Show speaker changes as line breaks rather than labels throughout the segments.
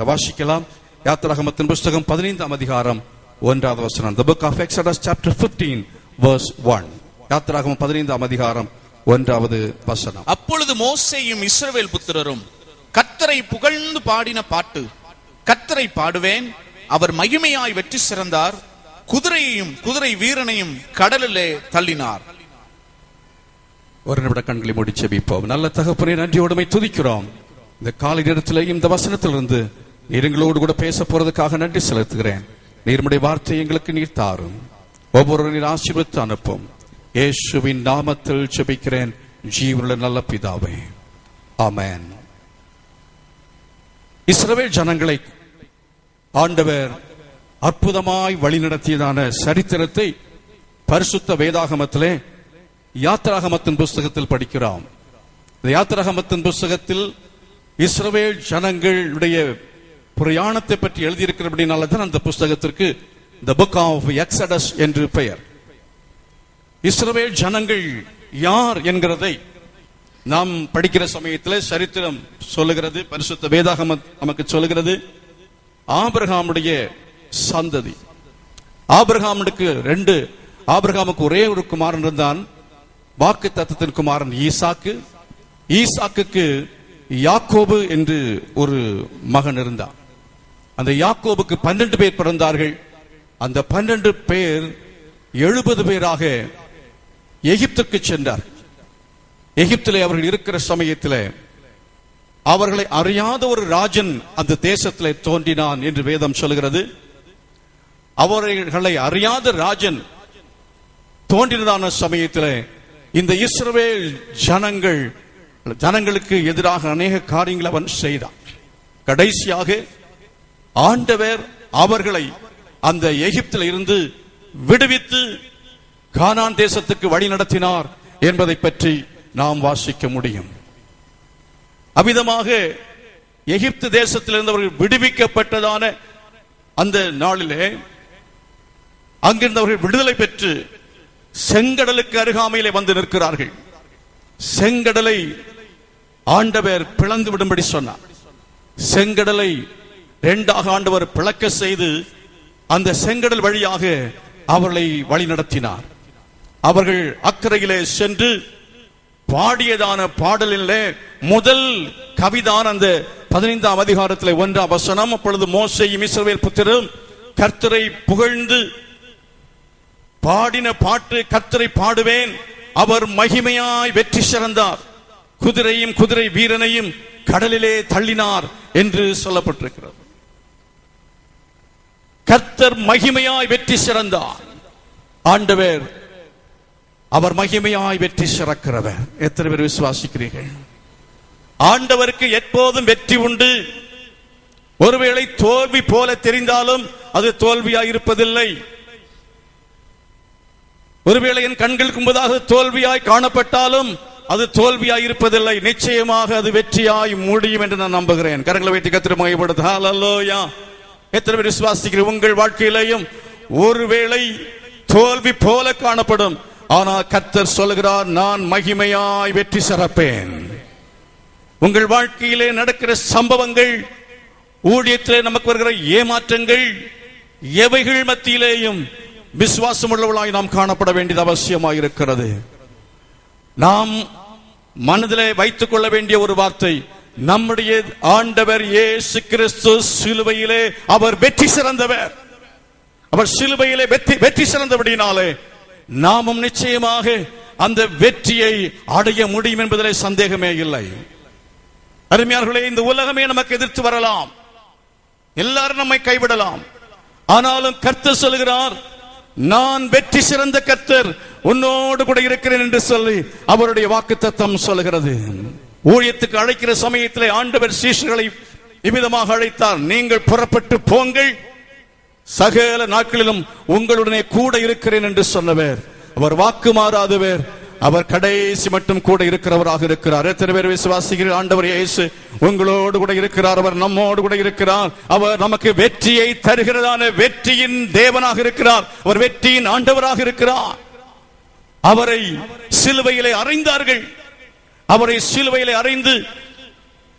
வாசிக்கலாம். யாத்திராகமத்தின் புஸ்தகம் 15ஆம் அதிகாரம் 1வது வசனம். The book of Exodus chapter 15 verse 1. யாத்திராகமம் 15ஆம் அதிகாரம் 1வது வசனம்.
அப்பொழுது மோசேயும் இஸ்ரவேல் புத்திரரும் கர்த்தரை புகழ்ந்து பாடின பாட்டு. கர்த்தரை பாடுவேன், அவர் மகிமையாய் வெற்றி சிறந்தார், குதிரையையும் குதிரை வீரனையும் கடலிலே தள்ளினார்.
ஒரு நிமிட கண்களை மூடி ஜெபிப்போம். நல்ல தகப்பனே, நன்றியோடுமை துதிக்கிறோம். இந்த காலை நேரத்தில் இந்த வசனத்திலிருந்து நீர் எங்களோடு கூட பேச போறதுக்காக நன்றி செலுத்துகிறேன். நீருடைய வார்த்தை எங்களுக்கு நீர் தாரும். ஒவ்வொரு நீர் ஆசீர்வதித்து அனுப்பும். இயேசுவின் நாமத்தில் ஜெபிக்கிறேன் ஜீவனுள்ள நல்ல பிதாவே, ஆமென். இஸ்ரவேல் ஜனங்களை ஆண்டவர் அற்புதமாய் வழிநடத்தியதான சரித்திரத்தை பரிசுத்த வேதாகமத்திலே யாத்திராகமத்தின் புஸ்தகத்தில் படிக்கிறோம். இந்த யாத்திராகமத்தின் புஸ்தகத்தில் இஸ்ரவேல் ஜனங்களுடைய பிரயாணத்தை பற்றி எழுதியிருக்கிறபடினால தான் அந்த புஸ்தகத்திற்கு The Book of Exodus என்று பெயர். இஸ்ரவேல் ஜனங்கள் யார் என்கிறதை நாம் படிக்கிற சமயத்தில் சரித்திரம் சொல்லுகிறது, பரிசுத்த வேதாகமம் நமக்கு சொல்லுகிறது. ஆபிரகாமுடைய சந்ததி. ஆபிரகாமுக்கு ஒரே ஒரு குமாரன் இருந்தான், வாக்கு தத்தத்தின் குமாரன் ஈசாக்கு. ஈசாக்குக்கு யாக்கோபு என்று ஒரு மகன் இருந்தான். அந்த யாக்கோபுக்கு 12 பேர் பிறந்தார்கள். அந்த 12 பேர் 70 பேராக எகிப்துக்கு சென்றார். எகிப்திலே அவர்கள் இருக்கிற சமயத்தில் அவர்களை அறியாத ஒரு ராஜன் அந்த தேசத்திலே தோன்றினான் என்று வேதம் சொல்கிறது. அவர்களை அறியாத ராஜன் தோன்றினதான சமயத்தில் இந்த இஸ்ரவேல் ஜனங்களுக்கு எதிராக அநேக காரியங்களை அவன் செய்தான். கடைசியாக ஆண்டவர் அவர்களை அந்த எகிப்தில் இருந்து விடுவித்து கானான் தேசத்துக்கு வழி நடத்தினார் என்பதை பற்றி நாம் வாசிக்க முடியும். அவ்விதமாக எகிப்து தேசத்திலிருந்து அவர்கள் விடுவிக்கப்பட்டதான அந்த நாளிலே அங்கிருந்தவர்கள் விடுதலை பெற்று செங்கடலுக்கு அருகாமையிலே வந்து நிற்கிறார்கள். செங்கடலை ஆண்டவர் பிளந்து விடும்படி சொன்னார். செங்கடலை 2ஆக ஆண்டவர் பிளக்க செய்து அந்த செங்கடல் வழியாக அவர்களை வழி நடத்தினார். அவர்கள் அக்கறையிலே சென்று பாடியதான பாடலிலே முதல் கவிதான் அந்த 15ஆம் அதிகாரத்தில் 1ஆம் வசனம். அப்பொழுது மோசேயும் இஸ்ரவேல் புத்திரரும் கர்த்தரை புகழ்ந்து பாடின பாட்டு. கர்த்தரை பாடுவேன், அவர் மகிமையாய் வெற்றி சிறந்தார், குதிரையும் குதிரை வீரனையும் கடலிலே தள்ளினார் என்று சொல்லப்பட்டிருக்கிறது. கர்த்தர் மகிமையாய் வெற்றி சிறந்தார். ஆண்டவர் அவர் மகிமையாய் வெற்றி சிறக்கிறவர். எத்தனை பேர் விசுவாசிக்கிறீர்கள்? ஆண்டவருக்கு எப்போதும் வெற்றி உண்டு. ஒருவேளை தோல்வி போல தெரிந்தாலும் அது தோல்வியாய் இருப்பதில்லை. ஒருவேளை என் கண்களுக்கு முன்பதாக தோல்வியாய் காணப்பட்டாலும் அது தோல்வியாய் இருப்பதில்லை. நிச்சயமாக அது வெற்றியாய் முடியும் என்று நான் நம்புகிறேன். கரங்களை வைத்து கர்த்தரை மகிமைப்படுத்து. ஹல்லேலூயா. எத்தனை பேர் விசுவாசிக்கிறீர்கள்? உங்கள் வாழ்க்கையிலேயும் ஒருவேளை தோல்வி போல காணப்படும், ஆனால் கர்த்தர் சொல்லுகிறார், நான் மகிமையாய் வெற்றி சிறப்பேன். உங்கள் வாழ்க்கையிலே நடக்கிற சம்பவங்கள், ஊழியத்திலே நமக்கு வருகிற ஏமாற்றங்கள், எவைகள் மத்தியிலேயும் விசுவாசம் உள்ளவர்களாய் நாம் காணப்பட வேண்டியது அவசியமாக இருக்கிறது. நாம் மனதிலே வைத்துக் கொள்ள வேண்டிய ஒரு வார்த்தை, நம்முடைய ஆண்டவர் இயேசு கிறிஸ்து சிலுவையிலே அவர் வெற்றி சிறந்தவர். அவர் சிலுவையிலே வெற்றி சிறந்தபடினாலே நாமும் நிச்சயமாக அந்த வெற்றியை அடைய முடியும் என்பதிலே சந்தேகமே இல்லை. அருமையானவர்களே, இந்த உலகமே நமக்கு எதிர்த்து வரலாம், எல்லாரும் நம்மை கைவிடலாம், ஆனாலும் கர்த்தர் சொல்கிறார், நான் வெற்றி சிறந்த கர்த்தர் உன்னோடு கூட இருக்கிறேன் என்று சொல்லி அவருடைய வாக்குத்தத்தம் சொல்கிறது. ஊழியத்துக்கு அழைக்கிற சமயத்திலே ஆண்டவர் சீஷர்களை இவ்விதமாக அழைத்தார், நீங்கள் புறப்பட்டு போங்கள், சகல நாட்களிலும் உங்களுடனே கூட இருக்கிறேன் என்று சொன்னவர். அவர் வாக்கு மாறாதவர், அவர் கடைசி மட்டும் கூட இருக்கிறவராக இருக்கிறார். எத்தனை பேர் விசுவாசிகள்? ஆண்டவர் இயேசு உங்களோடு கூட இருக்கிறார், அவர் நம்மோடு கூட இருக்கிறார். அவர் நமக்கு வெற்றியை தருகிறதான வெற்றியின் தேவனாக இருக்கிறார், அவர் வெற்றியின் ஆண்டவராக இருக்கிறார். அவரை சிலுவையிலே அறைந்தார்கள், அவரை சிலுவையிலே அறைந்து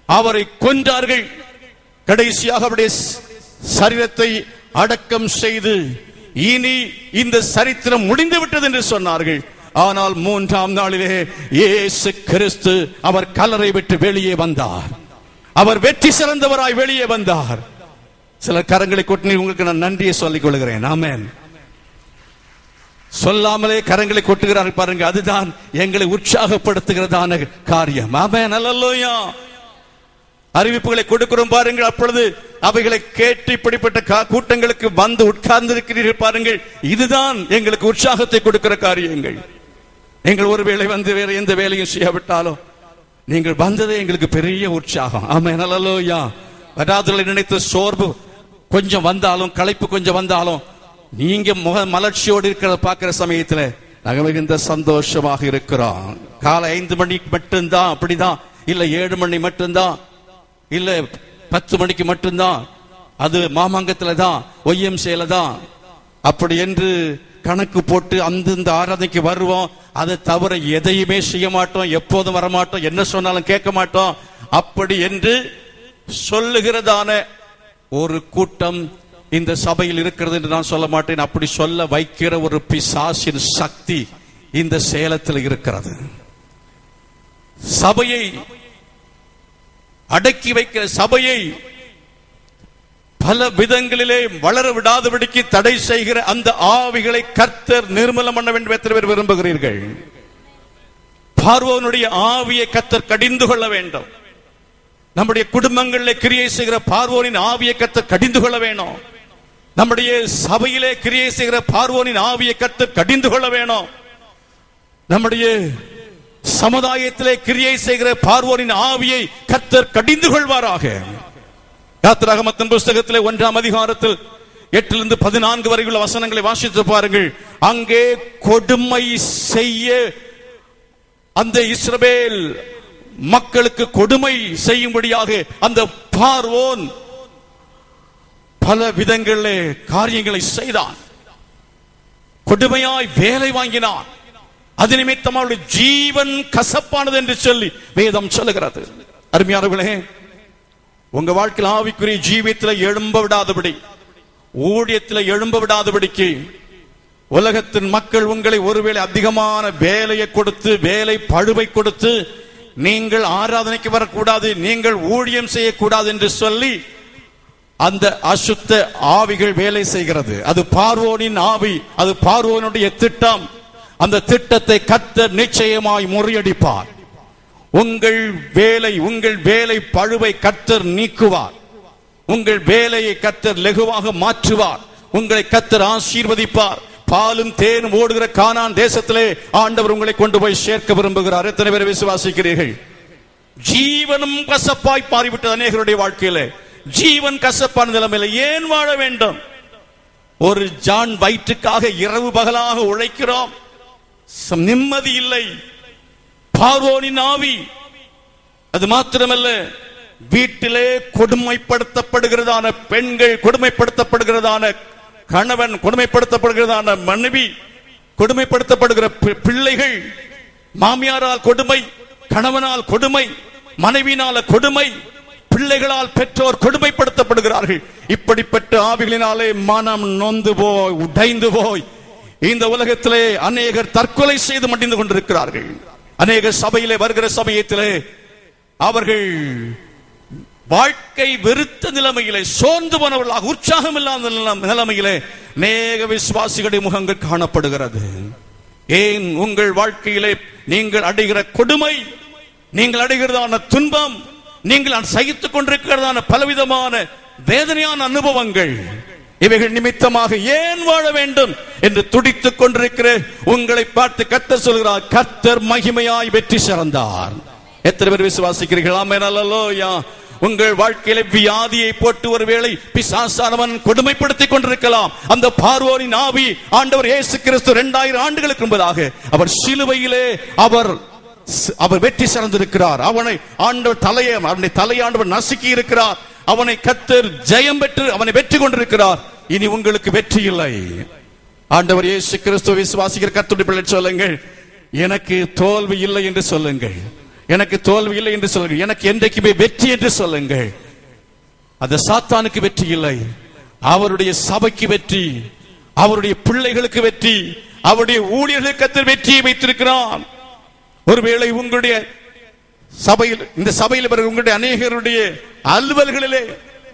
அவரை கொன்றார்கள். கடைசியாக அவருடைய சரீரத்தை அடக்கம் செய்து இனி இந்த சரித்திரம் முடிந்து விட்டது என்று சொன்னார்கள். ஆனால் 3ஆம் நாளிலே இயேசு கிறிஸ்து அவர் கல்லறை விட்டு வெளியே வந்தார். அவர் வெற்றி சிறந்தவராய் வெளியே வந்தார். சில கரங்களை கொட்டி உங்களுக்கு நான் நன்றியை சொல்லிக் கொள்கிறேன். ஆமென். சொல்லாமலே கரங்களை கொட்டுகிறார்கள் பாருங்க, அதுதான் எங்களை உற்சாகப்படுத்துகிறதான காரியம். ஆமென். அல்லேலூயா. அறிவிப்புகளை கொடுக்கிறோம் பாருங்கள், அப்பொழுது அவைகளை கேட்டு இப்படிப்பட்ட கூட்டங்களுக்கு வந்து உட்கார்ந்து இருக்கிறீர்கள் பாருங்கள், இதுதான் எங்களுக்கு உற்சாகத்தை கொடுக்கிற காரியங்கள். நீங்கள் ஒருவேளை வந்து வேற எந்த வேலையும் செய்யாவிட்டாலும் நீங்கள் வந்ததே எங்களுக்கு பெரிய உற்சாகம். ஆமென். அல்லேலூயா. வராதவர்களை நினைத்து சோர்வு கொஞ்சம் வந்தாலும், களைப்பு கொஞ்சம் வந்தாலும், நீங்க மலர்ச்சியோடு இருக்கிறத பார்க்கிற சமயத்துல நாங்கள் மிகுந்த சந்தோஷமாக இருக்கிறோம். காலை 5 மணிக்கு மட்டும்தான் அப்படிதான், இல்ல 7 மணி மட்டும்தான், இல்ல 10 மணிக்கு மட்டும்தான், அது மாமாங்கத்துல தான், ஒய்எம்சில தான், அப்படி என்று கணக்கு போட்டு அந்தந்த ஆராதனைக்கு வருவோம். அதை தவிர எதையுமே செய்ய மாட்டோம், எப்போதும் வரமாட்டோம், என்ன சொன்னாலும் கேட்க மாட்டோம், அப்படி என்று சொல்லுகிறதான ஒரு கூட்டம் இந்த சபையில் இருக்கிறது என்று நான் சொல்ல மாட்டேன். அப்படி சொல்ல வைக்கிற ஒரு பிசாசின் சக்தி இந்த சேலத்தில் இருக்கிறது. சபையை அடக்கி வைக்கிற, சபையை பல விதங்களிலே வளர விடாதபடிக்கு தடை செய்கிற அந்த ஆவிகளை கர்த்தர் நிர்மூலம் பண்ண வேண்டும். எத்தனை பேர் விரும்புகிறீர்கள்? பார்வோனுடைய ஆவியை கர்த்தர் கடிந்து கொள்ள வேண்டும். நம்முடைய குடும்பங்களிலே கிரியை செய்கிற பார்வோனின் ஆவியை கர்த்தர் கடிந்து கொள்ள வேணும். நம்முடைய சபையிலே கிரியை செய்கிற பார்வோனின் ஆவியை கர்த்தர் கடிந்து கொள்ள வேணும். நம்முடைய சமுதாயத்திலே கிரியை செய்கிற பார்வோனின் ஆவியை கர்த்தர் கடிந்து கொள்வாராக. யாத்திராகமத்தின் புஸ்தகத்திலே 1ஆம் அதிகாரத்தில் 8 14 வரை உள்ள வசனங்களை வாசித்து பாருங்கள். அங்கே கொடுமை செய்ய அந்த இஸ்ரவேல் மக்களுக்கு கொடுமை செய்யும்படியாக அந்த பார்வோன் பல விதங்களிலே காரியங்களை செய்தான். கொடுமையாய் வேலை வாங்கினான். அது நிமித்தம் அவருடைய ஜீவன் கசப்பானது என்று சொல்லி வேதம் சொல்லுகிறது. அருமையானவர்களே, உங்க வாழ்க்கையில் ஆவிக்குரிய ஜீவியத்தில் எழும்ப விடாதபடி, ஊழியத்தில் எழும்ப விடாதபடிக்கு உலகத்தின் மக்கள் உங்களை ஒருவேளை அதிகமான வேலையை கொடுத்து, வேலை பழுவை கொடுத்து, நீங்கள் ஆராதனைக்கு வரக்கூடாது, நீங்கள் ஊழியம் செய்யக்கூடாது என்று சொல்லி அந்த அசுத்த ஆவிகள் வேலை செய்கிறது. அது பார்வோனின் ஆவி, அது பார்வோனுடைய திட்டம். அந்த திட்டத்தை கர்த்தர் நிச்சயமாய் முறியடிப்பார். உங்கள் வேலை பழுவை கர்த்தர் நீக்குவார். உங்கள் வேலையை கர்த்தர் லெகுவாக மாற்றுவார். உங்களை கர்த்தர் ஆசீர்வதிப்பார். பாலும் தேனும் ஓடுகிற கானான் தேசத்திலே ஆண்டவர் உங்களை கொண்டு போய் சேர்க்க விரும்புகிறார். எத்தனை பேர் விசுவாசிக்கிறீர்கள்? ஜீவனும் கசப்பாய் மாறிவிட்டது அநேகருடைய வாழ்க்கையிலே. ஜீவன் கசப்பான நிலைமையில ஏன் வாழ வேண்டும்? ஒரு ஜான் வயிற்றுக்காக இரவு பகலாக உழைக்கிறோம், நிம்மதி இல்லை. பார்வோனின் ஆவி. அது மாத்திரமல்ல, வீட்டிலே கொடுமைப்படுத்தப்படுகிறதான பெண்கள், கொடுமைப்படுத்தப்படுகிறதான கணவன், கொடுமைப்படுத்தப்படுகிறதான மனைவி, கொடுமைப்படுத்தப்படுகிற பிள்ளைகள், மாமியாரால் கொடுமை, கணவனால் கொடுமை, மனைவியினால கொடுமை, பிள்ளைகளால் பெற்றோர் கொடுமைப்படுத்தப்படுகிறார்கள். இப்படிப்பட்ட ஆவிகளினாலே மனம் நொந்து போய், உடைந்து போய் இந்த உலகத்திலே அநேகர் தற்கொலை செய்து மடிந்து கொண்டிருக்கிறார்கள். அநேக சபையிலே வருகிற சமயத்திலே அவர்கள் வாழ்க்கை வெறுத்த நிலைமையிலே, சோர்ந்து போனவர்களாக, உற்சாகம் இல்லாத நிலைமையிலே அநேக விசுவாசிகளுடைய முகங்கள் காணப்படுகிறது. ஏன்? உங்கள் வாழ்க்கையிலே நீங்கள் அடைகிற கொடுமை, நீங்கள் அடைகிறதான துன்பம், நீங்கள் சகித்துக் கொண்டிருக்கிறதான பலவிதமான வேதனையான அனுபவங்கள், இவைகள் நிமித்தமாக ஏன் வாழ வேண்டும் என்று துடித்துக் கொண்டிருக்கிற உங்களை பார்த்து கர்த்தர் சொல்கிறார், கர்த்தர் மகிமையாய் வெற்றி சிறந்தார். எத்தனை பேர் விசுவாசிக்கிறீர்கள்? ஆமென். அல்லேலூயா. உங்கள் வாழ்க்கையில வியாதியை போட்டு ஒருவேளை பிசாசானவன் கொடுமைப்படுத்திக் கொண்டிருக்கலாம். அந்த பார்வோனின் ஆவி ஆண்டவர் இயேசு கிறிஸ்து 2000 ஆண்டுகளுக்கு முன்பதாக அவர் சிலுவையிலே அவர் வெற்றி சிறந்திருக்கிறார். அவனை தலையாண்டவர் நசுக்கி இருக்கிறார். அவனை கர்த்தர் ஜெயம் பெற்று அவனை வெற்றி கொண்டிருக்கிறார். இனி உங்களுக்கு வெற்றி இல்லை. ஆண்டவர் இயேசு கிறிஸ்து விசுவாசிக்கிற கர்த்தருடைய பிள்ளை சொல்லுங்கள், எனக்கு தோல்வி இல்லை என்று சொல்லுங்கள். எனக்கு தோல்வி இல்லை என்று சொல்லுங்கள். எனக்கு என்றைக்குமே வெற்றி என்று சொல்லுங்கள். அந்த சாத்தானுக்கு வெற்றி இல்லை, அவருடைய சபைக்கு வெற்றி, அவருடைய பிள்ளைகளுக்கு வெற்றி, அவருடைய ஊழியர்களுக்கு கர்த்தர் வெற்றியை வைத்திருக்கிறார். ஒருவேளை உங்களுடைய சபையில், இந்த சபையில் உங்களுடைய அநேகருடைய அலுவல்களிலே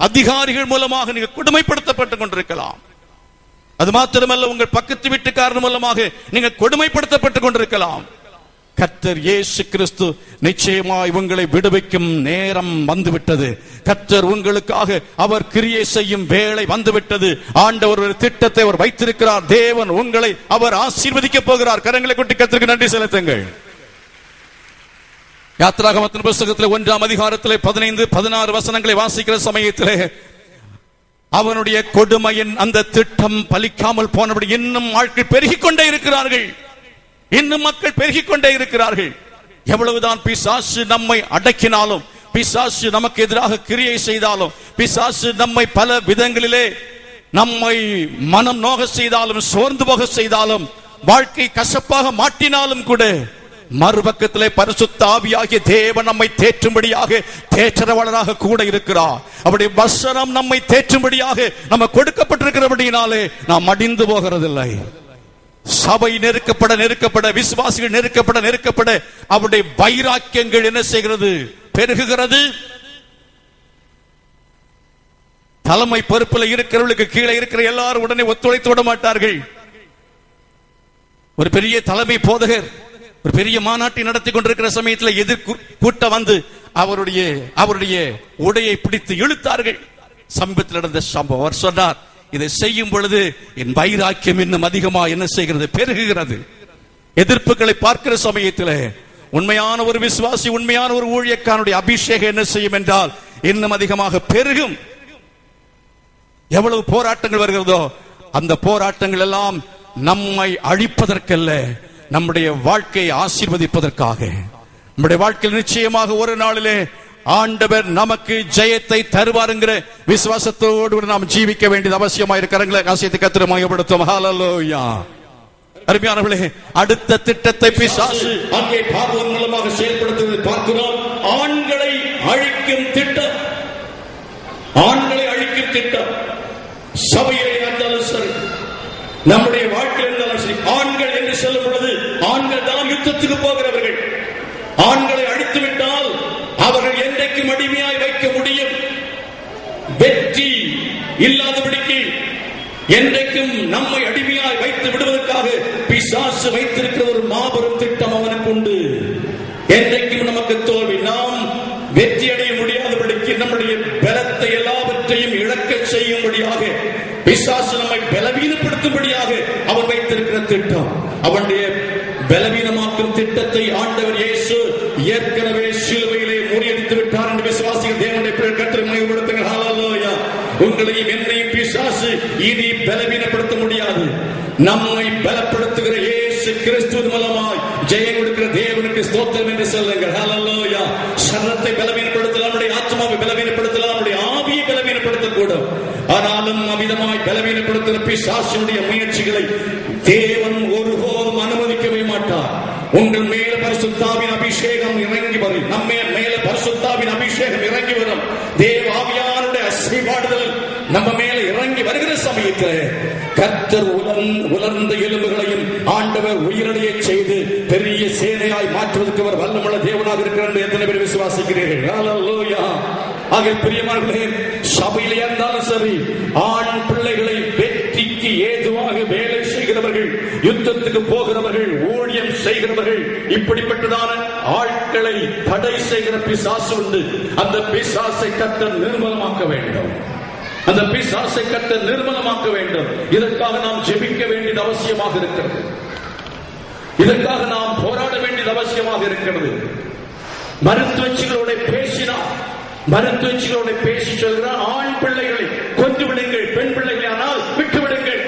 அதிகாரிகள் மூலமாக நீங்கள் கொடுமைப்படுத்தப்பட்டுக் கொண்டிருக்கலாம். அது மாத்திரமல்ல, உங்கள் பக்கத்து வீட்டுக்காரர் மூலமாக நீங்கள் கொடுமைப்படுத்தப்பட்டுக் கொண்டிருக்கலாம். கர்த்தர் இயேசு கிறிஸ்து நிச்சயமாய் உங்களை விடுவிக்கும் நேரம் வந்துவிட்டது. கர்த்தர் உங்களுக்காக அவர் கிரியை செய்யும் வேளை வந்துவிட்டது. ஆண்டவர் ஒரு திட்டத்தை அவர் வைத்திருக்கிறார். தேவன் உங்களை அவர் ஆசீர்வதிக்க போகிறார். கரங்களை கொட்டி கர்த்தருக்கு நன்றி செலுத்துங்கள். யாத்திராகமத்தின் புத்தகத்தில் 1ஆம் அதிகாரத்திலே 15-16 வசனங்களை வாசிக்கிற சமயத்திலே அவனுடைய கொடுமையின் அந்த திட்டம் பலிக்காமல் போனபடி இன்னும் ஆட்கள் பெருகிக் கொண்டே இருக்கிறார்கள். இன்னும் மக்கள் பெருகிக் கொண்டே இருக்கிறார்கள். எவ்வளவுதான் பிசாசு நம்மை அடக்கினாலும், பிசாசு நமக்கு எதிராக கிரியை செய்தாலும், பிசாசு நம்மை பல விதங்களிலே நம்மை மனம் நோக செய்தாலும், சோர்ந்து போக செய்தாலும், வாழ்க்கை கசப்பாக மாட்டினாலும் கூட மறுபக்கத்திலே பரிசுத்த ஆவியாகிய தேவன் நம்மை தேற்றும்படியாக தேற்றரவாளராக கூட இருக்கிறார். அவருடைய வசனம் நம்மை தேற்றும்படியாக நம்ம கொடுக்கப்பட்டிருக்கிறபடியினாலே நாம் மடிந்து போகிறதில்லை. சபை நெருக்கப்பட நெருக்கப்பட, விசுவாசிகள் நெருக்கப்பட அவருடைய வைராக்கியங்கள் என்ன செய்கிறது? பெருகுகிறது. தலைமை பொறுப்பில் இருக்கிறவர்களுக்கு கீழே இருக்கிற எல்லாரும் உடனே ஒத்துழைத்து விட மாட்டார்கள். ஒரு பெரிய தலைமை போதகர் ஒரு பெரிய மாநாட்டை நடத்தி கொண்டிருக்கிற சமயத்தில் எதிர் கூட்டம் வந்து அவருடைய உடையை பிடித்து இழுத்தார்கள். சமீபத்தில் நடந்த சம்பவம். அவர் சொன்னார், இதை செய்யும் பொழுது என் வைராக்கியம் இன்னும் அதிகமா என்ன செய்கிறது? பெருகுகிறது. எதிர்ப்புகளை பார்க்கிற சமயத்தில் உண்மையான ஒரு விசுவாசி, உண்மையான ஒரு ஊழியக்காரனுடைய அபிஷேகம் என்ன செய்யும் என்றால் இன்னும் அதிகமாக பெருகும். எவ்வளவு போராட்டங்கள் வருகிறதோ அந்த போராட்டங்கள் எல்லாம் நம்மை அழிப்பதற்கல்ல, நம்முடைய வாழ்க்கையை ஆசீர்வதிப்பதற்காக. நம்முடைய வாழ்க்கையில் நிச்சயமாக ஒரு நாளிலே ஆண்டவர் நமக்கு ஜெயத்தை தருவார் என்கிற விசுவாசத்தோடு நாம் ஜீவிக்க வேண்டியது அவசியமாக இருக்கிறாங்களே. ஆசீர்வதித்து கர்த்தரை மகிமைப்படுத்தும். ஹல்லேலூயா. அருமையானவர்களே, அடுத்த திட்டத்தை பிசாசு அங்கே பார்வோன் மூலமாக செயல்படுத்துவதை பார்க்கிறோம். ஆண்களை அழிக்கும் திட்டம், ஆண்களை அழிக்கும் திட்டம். சபையிலே இருந்தாலும் சரி, நம்முடைய வாழ்க்கையில் இருந்தாலும் சரி, ஆண்கள் என்று சொல்லும் பொழுது ஆண்கள் தான் யுத்தத்துக்கு போகிறவர்கள். ஆண்களை அழித்துவிட்டால் அவர்கள் என்றைக்கும் அடிமையாய் வைக்க முடியும். வெற்றி இல்லாதபடிக்கு என்றைக்கும் நம்மை அடிமையாய் வைத்து விடுவதற்காக பிசாசு வைத்திருக்கிற ஒரு மாபெரும் திட்டம் அவனுக்கு உண்டு. என்றைக்கும் நமக்கு தோல்வி, நாம் வெற்றி அடைய முடியாதபடிக்கு நம்முடைய பலத்தை எல்லாவற்றையும் இழக்க செய்யும்படியாக பிசாசு நம்மை பலவீனப்படுத்தும்படியாக அவன் வைத்திருக்கிற திட்டம். அவனுடைய பலவீனமாக்கும் திட்டத்தை ஆண்டவர் இயேசு ஏற்கனவே சிலுவையிலே முறியடித்து விட்டார் என்று விசுவாசிகள் தேவனுடைய கர்த்தரை மகிமைப்படுத்துங்கள். ஹல்லேலூயா. உங்களையும் என்னையும் பிசாசு இனி பலவீனப்படுத்த முடியாது. நம்மை பலப்படுத்துகிற இயேசு கிறிஸ்து மூலமாய் ஜெயம் கொடுக்கிற தேவனுக்கு ஸ்தோத்திரம் என்று சொல்லுங்கள். ஹல்லேலூயா. சரீரத்தை பலவீனப்படுத்தலாம், நம்முடைய ஆத்மாவை பலவீனப்படுத்தலாம், நம்முடைய ஆவியை பலவீனப்படுத்தக்கூடும். ஆனாலும் அமிதமாய் பலவீனப்படுத்துகிற பிசாசுடைய முயற்சிகளை தேவன் ஒருபோதும் அனுமதிக்கவே மாட்டார். உங்கள் மேல பரிசுத்தாவின் அபிஷேகம் இறங்கி வரும். நம்ம மேல பரிசுத்தாவின் அபிஷேகம் இறங்கி வரும். தேவ ஆவியானுடைய அசைவாடுதல் நம்ம மேல இறங்கி வருகிற சமயத்தில் கர்த்தர் உலர்ந்த எலும்புகளையும் ஆண்டவர் உயிரடைய செய்து பெரிய சேனையாய் மாற்றுவதற்கு அவர் வல்லமுள்ள தேவனாக இருக்கிறார். எத்தனை பேர் விசுவாசிக்கிறீர்கள்? ஹல்லேலூயா. ஆக பிரியமானவர்களே, சபையிலே இருந்தாலும் சரி, ஆண் பிள்ளைகளை வெற்றிக்கு ஏதுவாக வேலை செய்கிறவர்கள், யுத்தத்துக்கு போகிறவர்கள், ஊழியம் செய்கிறவர்கள், இப்படிப்பட்டதான ஆட்களை தடை செய்கிற பிசாசு உண்டு. அந்த பிசாசை கர்த்தர் நிர்மூலமாக்க வேண்டும். அந்த பிசாசை கர்த்தர் நிர்மூலமாக்க வேண்டும். இதற்காக நாம் ஜெபிக்க வேண்டியது அவசியமாக இருக்கிறது. இதற்காக நாம் போராட வேண்டியது அவசியமாக இருக்கிறது. மருத்துவச்சிகளோட பேசினார், மருத்துவச்சிகளோட பேசி சொல்கிறார், ஆண் பிள்ளைகளை கொன்று விடுங்கள், பெண் பிள்ளைகளை ஆனால் விட்டு விடுங்கள்.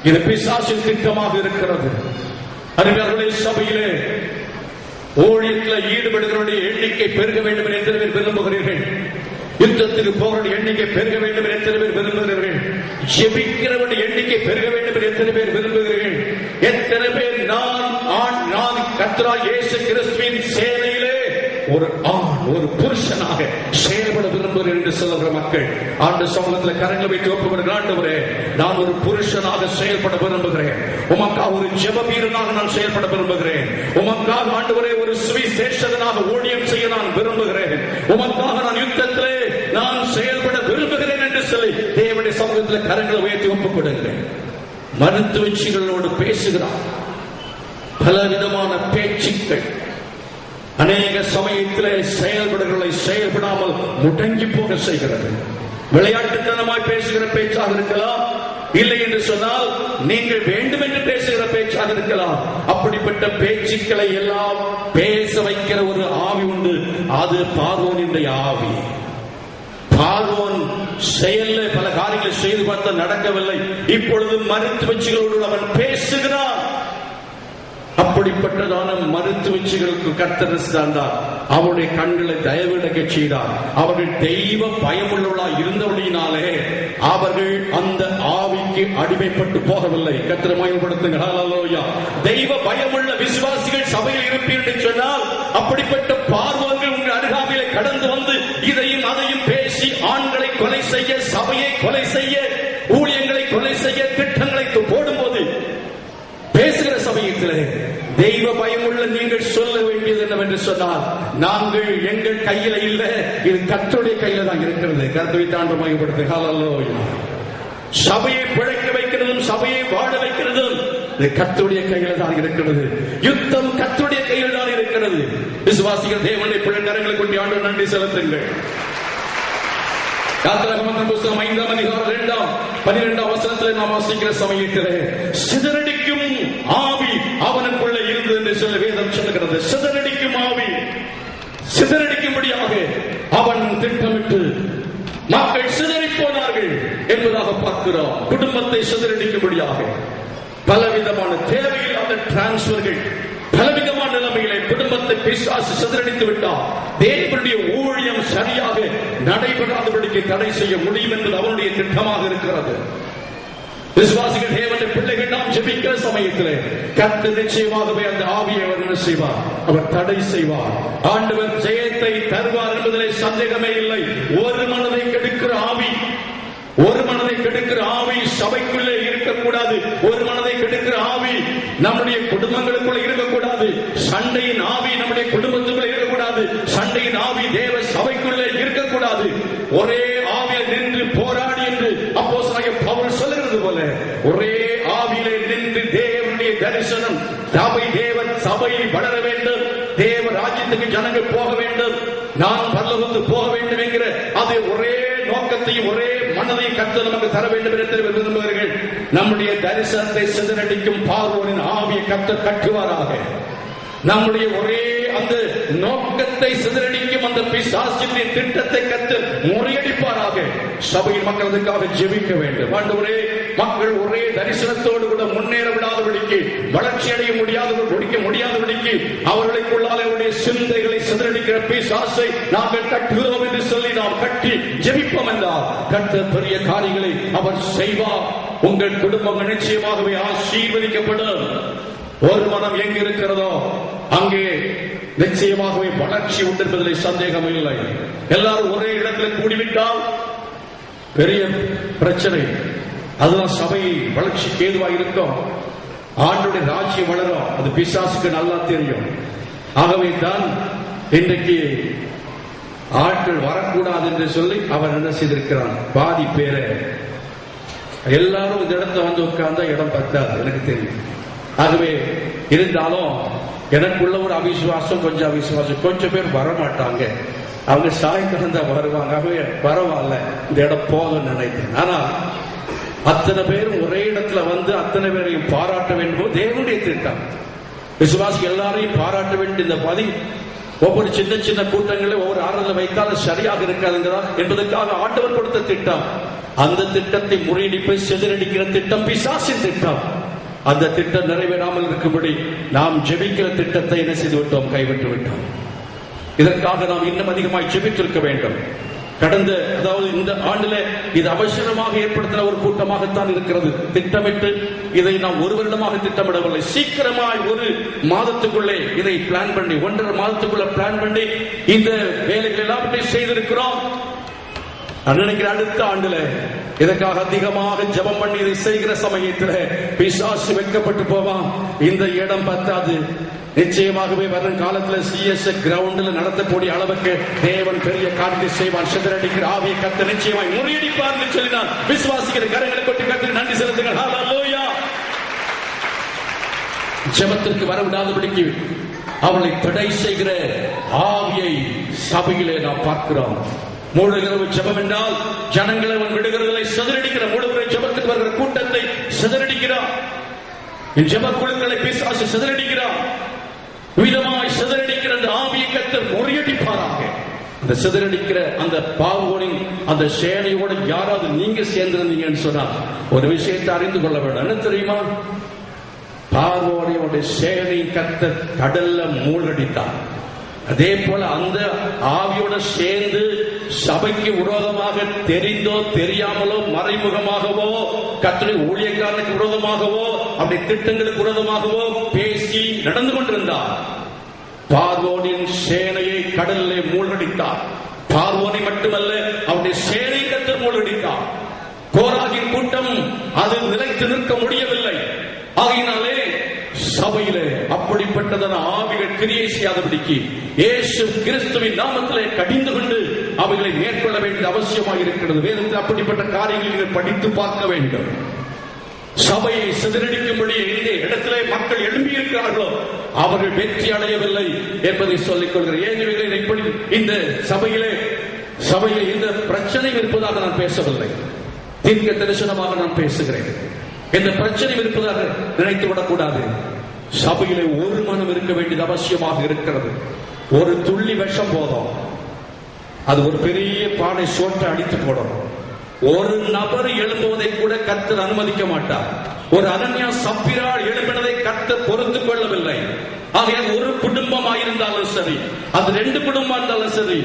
இது பிசாசின் திட்டமாக இருக்கிறது. அறிஞர்களே, சபையிலே ஊழியத்தில் ஈடுபடுகிறவருடைய எண்ணிக்கை பெருக வேண்டும் என்று எத்தனை பேர் விரும்புகிறீர்கள்? யுத்தத்துக்கு போகிற எண்ணிக்கை பெருக வேண்டும் என்று எத்தனை பேர் விரும்புகிறீர்கள்? ஜெபிக்கிறவருடைய எண்ணிக்கை பெருக வேண்டும் என்று எத்தனை பேர் விரும்புகிறீர்கள்? எத்தனை பேர் நான் கர்த்தராகிய இயேசு கிறிஸ்துவின் சேனையிலே
ஒரு ஆண் ஒரு புருஷனாக செயல்பட விரும்புகிறேன் என்று சொல்லுகிற மக்கள் ஆண்டு சமூகத்தில் கரங்களை வைத்து ஒப்புக்கொடுக்கிற ஆண்டவரே, நான் ஒரு புருஷனாக செயல்பட விரும்புகிறேன். உமக்காக ஒரு ஜெப வீரனாக நான் செயல்பட விரும்புகிறேன். உமக்காக ஆண்டவரே ஒரு சுவிசேஷகனாக ஊழியம் செய்ய நான் விரும்புகிறேன். உமக்காக நான் யுத்தத்திலே நான் செயல்பட விரும்புகிறேன் என்று சொல்லி தேவனுடைய சமூகத்தில் கரங்களை உயர்த்தி ஒப்புக் கொடுக்கிறேன். மருத்துவச்சிகளோடு பேசுகிறார். பலவிதமான பேச்சுக்கள் அநேக சமயத்திலே செயல்படுகளை செயல்படாமல் முடங்கி போக செய்கிறது. விளையாட்டுத்தனமாய் பேசுகிற பேச்சாக இருக்கலாம், இல்லை என்று சொன்னால் நீங்கள் வேண்டும் என்று பேசுகிற பேச்சாக இருக்கலாம். அப்படிப்பட்ட பேச்சுக்களை எல்லாம் பேச வைக்கிற ஒரு ஆவி உண்டு. அது பார்வோனின் ஆவி. பார்வோன் செயல்ல பல காரியங்களை செய்து பார்த்த நடக்கவில்லை. இப்பொழுது மருத்துவச்சிகளோடு அவன் பேசுகிறான். அப்படிப்பட்டதான மருத்துவச்சிகளுக்கு கர்த்தர் இருந்தார். அவருடைய கண்களை தயவிடக்க செய்தார். அவர்கள் தெய்வ பயமுள்ளவர்களாக இருந்தவர்களினாலே அவர்கள் அந்த ஆவிக்கு அடிமைப்பட்டு போகவில்லை. கர்த்தரை மகிமைப்படுத்துங்க. ஹல்லேலூயா. தெய்வ பயமுள்ள விசுவாசிகள் சபையில் இருப்பீர்கள் என்று சொன்னால் அப்படிப்பட்ட பார்வோர்கள் உங்கள் அருகாமையிலே கடந்து வந்து இதையும் அதையும் பேசி ஆண்களை கொலை செய்ய, சபையை கொலை செய்ய, ஊழியங்களை கொலை செய்ய திட்டங்களை போடும்போது பேசுகிற சமயத்திலே தெய்வ பயமுள்ள நீங்கள் சொல்ல வேண்டியது என்னவென்று சொன்னால், நாங்கள் எங்கள் கையில இல்ல, இது கர்த்தருடைய கையில தான் இருக்கிறது. கர்த்தரை தாண்டி மகிமைப்படுத்து. ஹல்லேலூயா. சபையை பிழைக்க வைக்கிறதும் சபையை வாழ வைக்கிறதும் இது கர்த்தருடைய கையில தான் இருக்கிறது. யுத்தம் கர்த்தருடைய கையில் தான் இருக்கிறது. விசுவாசிகள் தேவனுடைய பிள்ளைகளை கொண்டு ஆண்டவர் நன்றி செலுத்துங்கள். யாத்திராகமம் புத்தகம் 5ஆம் அதிகாரம் 2-12 வசனத்திலே நாம் வாசிக்கிற சமயத்திலே சிதறடிக்கும் ஆவி அவனுக்குள்ள இருந்தது என்று சொல்லி வேதம் சொல்லுகிறது. சிதறடிக்கும் ஆவி, சிதறடிக்கும்படியாக அவன் திட்டமிட்டு மக்கள் சிதறி போனார்கள் என்பதாக பார்க்கிறோம். குடும்பத்தை சிதறடிக்கும்படியாக பலவிதமான தேவையில்லாத டிரான்ஸ்பர்கள், பலவிதமான நிலைமைகளை குடும்பத்தை பிசாசு சிதறடித்து விட்டார். தேவனுடைய ஊழியம் சரியாக நடைபெறாதபடிக்கு தடை செய்ய முடியும் என்பது அவனுடைய திட்டமாக இருக்கிறது. விசுவாசிகள் தேவனுடைய பிள்ளைகள் நாம் ஜெபிக்கிற சமயத்திலே கர்த்தர் நிச்சயமாகவே அந்த ஆவியை அவர் என்ன செய்வார்? அவர் தடை செய்வார். ஆண்டவர் ஜெயத்தை தருவார் என்பதிலே சந்தேகமே இல்லை. ஒரு மனதை கெடுக்கிற ஆவி, ஒரு மனதை கெடுக்கிற ஆவி சபைக்குள்ளே இருக்கக்கூடாது. ஒரு மனதை கெடுக்கிற ஆவி நம்முடைய குடும்பங்களுக்குள்ள இருக்கக்கூடாது. சண்டையின் ஆவி நம்முடைய குடும்பத்துக்குள்ள இருக்கக்கூடாது. சண்டையின் ஆவி தேவ சபைக்குள்ளே இருக்கக்கூடாது. ஒரே ஆவியில் நின்று போராடி என்று அப்போஸ்தலனாகிய பவுல் சொல்லுகிறது போல ஒரே ஆவியிலே நின்று தேவனுடைய தரிசனம் சபை வளர வேண்டும், தேவ ராஜ்யத்துக்கு ஜனங்கள் போக வேண்டும், நான் பரலோகத்துக்கு போக வேண்டும் என்கிற அது ஒரே நோக்கத்தையும் ஒரே மனதையும் கர்த்தர் நமக்கு தர வேண்டும் என்று விரும்புகிறார்கள். நம்முடைய தரிசனத்தை சிதறடிக்கும் பார்வோனின் ஆவியை கர்த்தர் கட்டுவாராக. நம்முடைய ஒரே அந்த நோக்கத்தை சிதறடிக்கும் அந்த பிசாசின் திட்டத்தை கர்த்தர் முறியடிப்பாராக. சபையின் மக்கள் அதற்காக ஜெபிக்க வேண்டும். ஆண்டவரே, மக்கள் ஒரே தரிசனத்தோடு கூட முன்னேற விடாதபடிக்கு, வளர்ச்சி அடைய முடியாதபடிக்கு அவர்களுக்குள்ளால் அவருடைய சிந்தைகளை சிதறடிக்கிற பிசாசை நாங்கள் கட்டுகிறோம் என்று சொல்லி நாம் கட்டி ஜெபிப்போம் என்றால் கர்த்தர் பெரிய காரியங்களை அவர் செய்வார். உங்கள் குடும்பம் நிச்சயமாகவே ஆசீர்வதிக்கப்படும். ஒரு மனம் எங்கு இருக்கிறதோ அங்கே நிச்சயமாகவே வளர்ச்சி உண்டு என்பதில் சந்தேகம் இல்லை. எல்லாரும் ஒரே இடத்தில் கூடிவிட்டால் பெரிய பிரச்சனை. அதுதான் சபை வளர்ச்சிக்கு ஏதுவாக இருக்கும். ஆண்டுடைய ராஜ்யம் வளரும். அது பிசாசுக்கு நல்லா தெரியும். ஆகவே தான் இன்றைக்கு ஆட்கள் வரக்கூடாது என்று சொல்லி அவர் என்ன செய்திருக்கிறார்? பாதி பேரை எல்லாரும் இந்த இடத்துல வந்து உட்கார்ந்தா இடம் பத்தாது, எனக்கு தெரியும். ஆகவே இருந்தாலும் எனக்குள்ள ஒரு அவிசுவாசம், கொஞ்சம் பேர் வரமாட்டாங்க. அவங்க சாயங்காலம் தான் வருவாங்க. ஆகவே பரவாயில்ல, இந்த இடம் போதும்னு நினைத்தேன். ஆனா அத்தனை பேரும் ஒரே இடத்துல வந்து அத்தனை பேரையும் பாராட்ட வேண்டும் தேவனுடைய திட்டம். விசுவாசி எல்லாரையும் பாராட்ட வேண்டும். இந்த பதி ஒவ்வொரு சின்ன சின்ன கூட்டங்களை ஒவ்வொரு ஆறுதல் வைத்தாலும் சரியாக இருக்காதுங்கிறார் என்பதற்காக ஆண்டவர் கொடுத்த திட்டம். அந்த திட்டத்தை முறியடிப்பை சிதறடிக்கிற திட்டம் பிசாசின் திட்டம். அந்த திட்டம் நிறைவேறாமல் இருக்கும்படி நாம் ஜெபிக்கிற திட்டத்தை என்ன செய்து விட்டோம்? கைவிட்டு விட்டோம். இதற்காக நாம் இன்னும் அதிகமாய் ஜெபித்திருக்க வேண்டும். அதாவது இந்த ஆண்டுல இது அவசரமாக ஏற்படுத்தின ஒரு கூட்டமாகத்தான் இருக்கிறது. திட்டமிட்டு இதை நாம் ஒரு வருடமாக திட்டமிடவில்லை. சீக்கிரமாய் ஒரு மாதத்துக்குள்ளே இதை பிளான் பண்ணி 1.5 மாதத்துக்குள்ள பிளான் பண்ணி இந்த வேலைகள் எல்லாவற்றையும் செய்திருக்கிறோம். நினைக்கிற அடுத்த ஆண்டுல இதற்காக அதிகமாக ஜெபம் பண்ணி இதை செய்கிற சமயத்தில் பிசாசு வெட்கப்பட்டு போவான். இந்த இடம் பத்தாது, நிச்சயமாகவே வரும் காலத்தில் சிஎஸ் கிரவுண்ட்ல நடத்தக்கூடிய அளவுக்கு தேவன் பெரிய காரியத்தை செய்வான். சிதறடிக்கிற ஆவியை கர்த்தர் நிச்சயமாய் முறியடிப்பார் என்று சொல்லினார். விசுவாசிக்கிற கரங்களை கொட்டி கர்த்தருக்கு நன்றி செலுத்துங்கள். ஹல்லேலூயா. ஜெபத்திற்கு வரவிடாதபடிக்கு அவளை தடை செய்கிற ஆவியை சபையிலே நாம் பார்க்கிறோம். மூடுகிறவு ஜெபம் என்றால் ஜனங்களை அவன் விடுகிறதை சிதறடிக்கிற மூடுகிற ஜெபத்துக்கு வருகிற கூட்டத்தை சிதறடிக்கிறான். ஜெப குழுக்களை பிசாசு சிதறடிக்கிறான். விதமாய் சிதறடிக்கிற அந்த ஆவியை கர்த்தர் முறியடிப்பாராக. அந்த சிதறடிக்கிற அந்த பார்வோனின் அந்த சேனையோட யாராவது நீங்க சேர்ந்திருந்தீங்கன்னு சொன்னா ஒரு விஷயத்தை அறிந்து கொள்ள வேண்டும். என்ன தெரியுமா? பார்வோனியோட சேனை கர்த்தர் கடல்ல மூழ்கடித்தார். அதே போல அந்த ஆவியோட சேர்ந்து சபைக்கு விரோதமாக தெரிந்தோ தெரியாமலோ மறைமுகமாகவோ கர்த்தருடைய ஊழியக்காரனுக்கு விரோதமாகவோ அப்படி திட்டங்களுக்கு விரோதமாகவோ பேசி நடந்து கொண்டிருந்தார். பார்வோனின் சேனையை கடலிலே மூழ்கடித்தார். பார்வோனை மட்டுமல்ல அவருடைய சேனை கர்த்தர் மூழ்கடித்தார். கோராகின் கூட்டம் அது நிலைத்து நிற்க முடியவில்லை. ஆகையினாலே சபையிலே அப்படிப்பட்டதான ஆவிகள் கிரியை செய்யாதபடிக்கு இயேசு கிறிஸ்துவின் நாமத்திலே கடிந்து கொண்டு அவைகளை மேற்கொள்ள வேண்டிய அவசியமாக இருக்கிறது. வேதத்தில் அப்படிப்பட்ட காரியங்களை படித்து பார்க்க வேண்டும். சபையை சிதறடிக்கும்படி எந்த இடத்திலே மக்கள் எழும்பி இருக்கிறார்களோ அவர்கள் வெற்றி அடையவில்லை என்பதை சொல்லிக் கொள்கிறேன். ஏன் இப்படி இந்த சபையிலே இந்த பிரச்சனை இருப்பதாக நான் பேசவில்லை. தீர்க்க தரிசனமாக நான் பேசுகிறேன். இந்த பிரச்சனை இருப்பதாக நினைத்து விடக்கூடாது. சபையிலே ஒரு மனம் இருக்க வேண்டியது அவசியமாக இருக்கிறது. ஒரு துள்ளி விஷம் போதும், அது ஒரு பெரிய பானை சோற்றை அடித்து போடும். ஒரு நபர் எழும்புவதை கூட கர்த்தர் அனுமதிக்க மாட்டார். ஒரு அனன்யா சப்பிரால் எழுப்பினதை கர்த்தர் பொறுத்துக் கொள்ளவில்லை. ஆகையால் ஒரு குடும்பமாக இருந்தாலும் சரி, அது 2 குடும்பம் இருந்தாலும் சரி,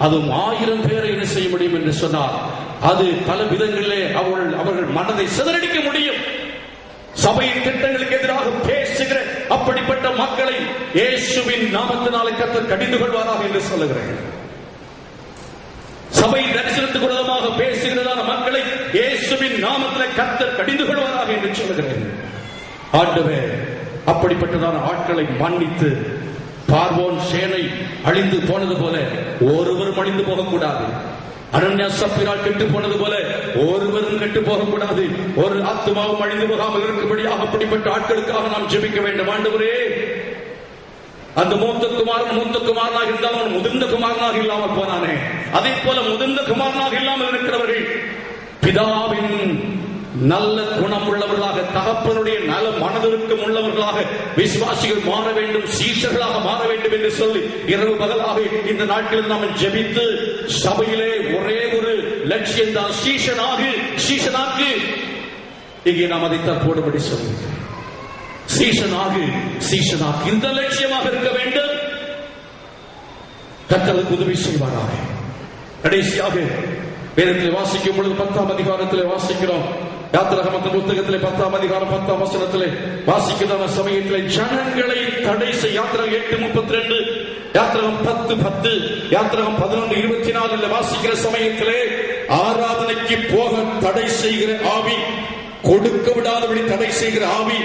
அதுவும் 1000 பேரை என்ன செய்ய முடியும் என்று சொன்னார். அது பல விதங்களிலே அவர்கள் மனதை சிதறடிக்க முடியும். சபையின் திட்டங்களுக்கு எதிராக பேசுகிற அப்படிப்பட்ட மக்களை இயேசுவின் நாமத்தினாலே கர்த்தர் கடிந்து கொள்வாராக என்று சொல்லுகிறேன். சபை தரிசனத்துக்கு விரோதமாக பேசுகிறதான மக்களை இயேசுவின் நாமத்திலே கர்த்தர் கடிந்து கொள்வாராக என்று சொல்லுகிறேன். ஆண்டவே அப்படிப்பட்டதான ஆட்களை மன்னித்து பார்வோன் சேனை அழிந்து போனது போல ஒருவரும் அழிந்து போகக்கூடாது. அனன்யா சப்பிரால் கெட்டு போனது போல ஒருவரும் கெட்டு போகக்கூடாது. ஒரு ஆத்துமாவும் அழிந்து போகாமல் இருக்கும்படியாக அப்படிப்பட்ட ஆட்களுக்காக நாம் ஜெபிக்க வேண்டும். ஆண்டவரே, அந்த மூத்த குமாரனாக இருந்தால் அவன் முதிர்ந்த குமாரனாக இல்லாமல் போனானே, அதே போல முதிர்ந்த குமாரனாக இல்லாமல் இருக்கிறவர்கள் பிதாவின் நல்ல குணம் உள்ளவர்களாக, தகப்பனுடைய நல்ல மனதிற்கும் உள்ளவர்களாக விசுவாசிகள் மாற வேண்டும், சீஷர்களாக மாற வேண்டும் என்று சொல்லி இரவு பகலாக இந்த நாட்களில் நாம் ஜெபித்து சபையிலே ஒரே ஒரு லட்சியம் தான், சீஷனாக்கு. இங்கே நாம் அதை தற்போடுபடி சொல்லுங்கள். சீஷனாகு இந்த லட்சியமாக இருக்க வேண்டும். கர்த்தருக்கு உதவி செய்வாராக. கடைசியாக வேதத்தில் வாசிக்கும் பொழுது 10ஆம் அதிகாரத்திலே வாசிக்கிறோம். யாத்திராகமத்தின் புத்தகத்திலே 10ஆம் அதிகாரம் 10ஆம் வசனத்திலே வாசிக்கிற சமயத்திலே ஜனங்களை தடை செய்ய, யாத்திராகம் 8:32, யாத்திராகம் 10:10, யாத்திராகம் 11:24 வாசிக்கிற சமயத்திலே ஆராதனைக்கு போக தடை செய்கிற ஆவி, கொடுக்க விடாதபடி தடை செய்கிற ஆவி,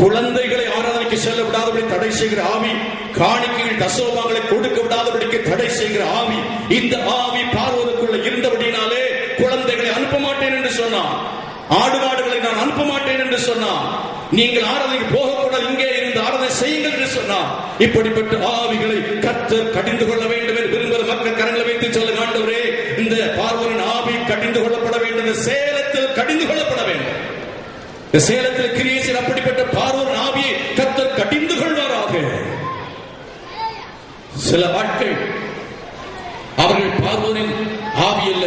குழந்தைகளை ஆராதனைக்கு செல்ல விடாதபடி தடை செய்கிற ஆவி, காணிக்கைகள் தசோபாங்களை கொடுக்க விடாதபடிக்கு தடை செய்கிற ஆவி, இந்த ஆவி பார்வோனுக்குள்ள இருந்தபடினாலே குழந்தைகளை அனுப்ப மாட்டேன் என்று சொன்னான். ஆடு மாடுகளை நான் அனுப்ப மாட்டேன் என்று சொன்னான். நீங்கள் ஆராதனைக்கு போகக்கூடாது, இங்கே இருந்து ஆராதனை செய்யுங்கள் என்று சொன்னான். இப்படிப்பட்ட ஆவிகளை கர்த்தர் கடிந்து கொள்ள வேண்டும் என்று விரும்புகிற மக்கள் கரங்களை வைத்து சொல்லுங்க. ஆண்டவரே, இந்த பார்வோனின் ஆவி கடிந்து கொள்ளப்பட வேண்டும், சேலத்தில் கடிந்து கொள்ளப்பட வேண்டும். சேலத்தில் கிரியேசர் அப்படிப்பட்ட பார்வோன் ஆவியை கர்த்தர் கடிந்து கொள்வாராக. சில ஆட்கள் அவர்கள் பார்வோனின் ஆவி அல்ல,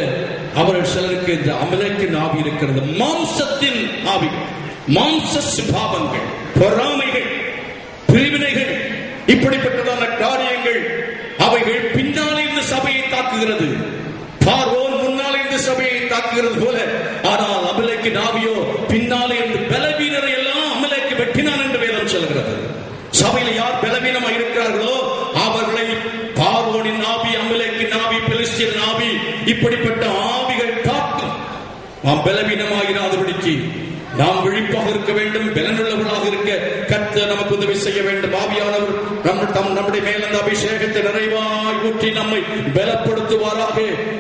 அவர்கள் சிலருக்கு இந்த அமலேக்கின் ஆவி இருக்கிறது. மாம்சத்தின் ஆவிகள், மாம்ச சுபாவங்கள், பொறாமைகள், பிரிவினைகள், இப்படிப்பட்டதான காரியங்கள் அவைகள் பின்னாலே இந்த சபையை தாக்குகிறது. பார்வோன் தாக்குகிறது போல. ஆனால் அமலேக்கின் ஆவியோ பின்னாலே இருந்து பலவீனரை எல்லாம் அமலேக்கு வெட்டினான் என்று வேதம் சொல்கிறது. சபையில் யார் பலவீனமாக இருக்கிறார்களோ அவர்களை பார்வோனின் ஆவி, அமலேக்கின் ஆவி, பெலிஸ்தியரின் ஆவி, இப்படிப்பட்ட ஆவிகள் தாக்கும். நாம் பலவீனமாகிறாதபடிக்கு நாம் விழிப்பாக இருக்க வேண்டும், பலனுள்ளவர்களாக இருக்க கர்த்தர் நமக்கு உதவி செய்ய வேண்டும். ஆவியானவர் நம்முடைய மேல் அந்த அபிஷேகத்தை நிறைவாய் ஊற்றி நம்மை பலப்படுத்துவாராக.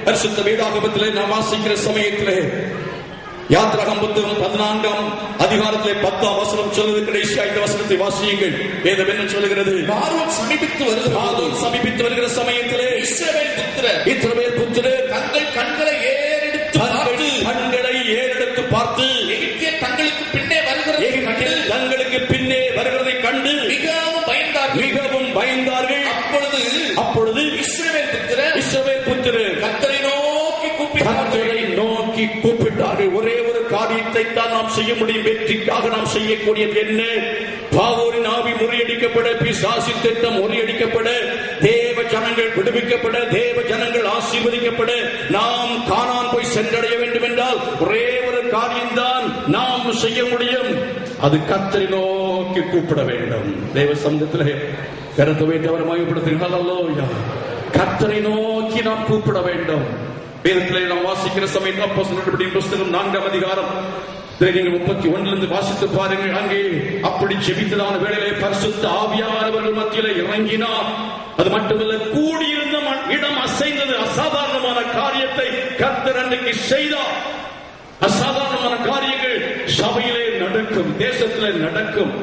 பரிசுத்த வேதாகமத்திலே நாம் வாசிக்கிற சமயத்திலே யாத்திராகமம் புத்தகம் 14ஆம் அதிகாரத்திலே 10ஆம் வசனம் சொல்லுது. கடைசியா இந்த வசனத்தை வாசியுங்கள். வேதம் என்ன சொல்லுகிறது? பார்வோன் சமீபித்து வருகிற சமயத்திலே இஸ்ரவேல் புத்திரர் தங்கள் கண்களை ஏறெடுத்து பார்த்து தங்களுக்கு பின்னே வருகிறதை கண்டு மிகவும் பயந்தார்கள். அப்பொழுது இஸ்ரவேல் புத்திரர் கர்த்தரை நோக்கி கூப்பிட்டார்கள். ஒரே ஒரு காரியத்தை தான் நாம் செய்ய முடியும். வெற்றிக்காக நாம் செய்யக்கூடியது என்ன? பார்வோனின் ஆவி முறியடிக்கப்பட, பிசாசு திட்டம் முறியடிக்கப்பட, தேவ ஜனங்கள் விடுவிக்கப்பட, தேவ ஜனங்கள் ஆசீர்வதிக்கப்பட, நாம் கானான் போய் சென்றடைய வேண்டும் என்றால் ஒரே ஒரு காரியம்தான் நாம் செய்ய முடியும். அது கர்த்தரை நோக்கி கூப்பிட வேண்டும். தேவ சமூகத்திலே கருத்து வைத்தவர் மகிமைப்படுத்துகிறார். கர்த்தரை நோக்கி நாம் கூப்பிட வேண்டும். வேதத்திலே நாம் வாசிக்கிற சமயம் அப்போஸ்தலர்களுடைய புத்தகம் 4ஆம் அதிகாரம் 31 வாசித்து பாருங்கள். அங்கே அப்படி ஜெபித்ததான வேளையிலே பரிசுத்த ஆவியானவர்கள் மத்தியிலே இறங்கினார். அது மட்டுமல்ல, கூடியிருந்த இடம் அசைந்தது. அசாதாரணமான காரியத்தை கர்த்தர் அன்றைக்கு செய்தார். அசாதாரணமான காரியங்கள் சபையிலே நடக்கும், தேசத்திலே நடக்கும்.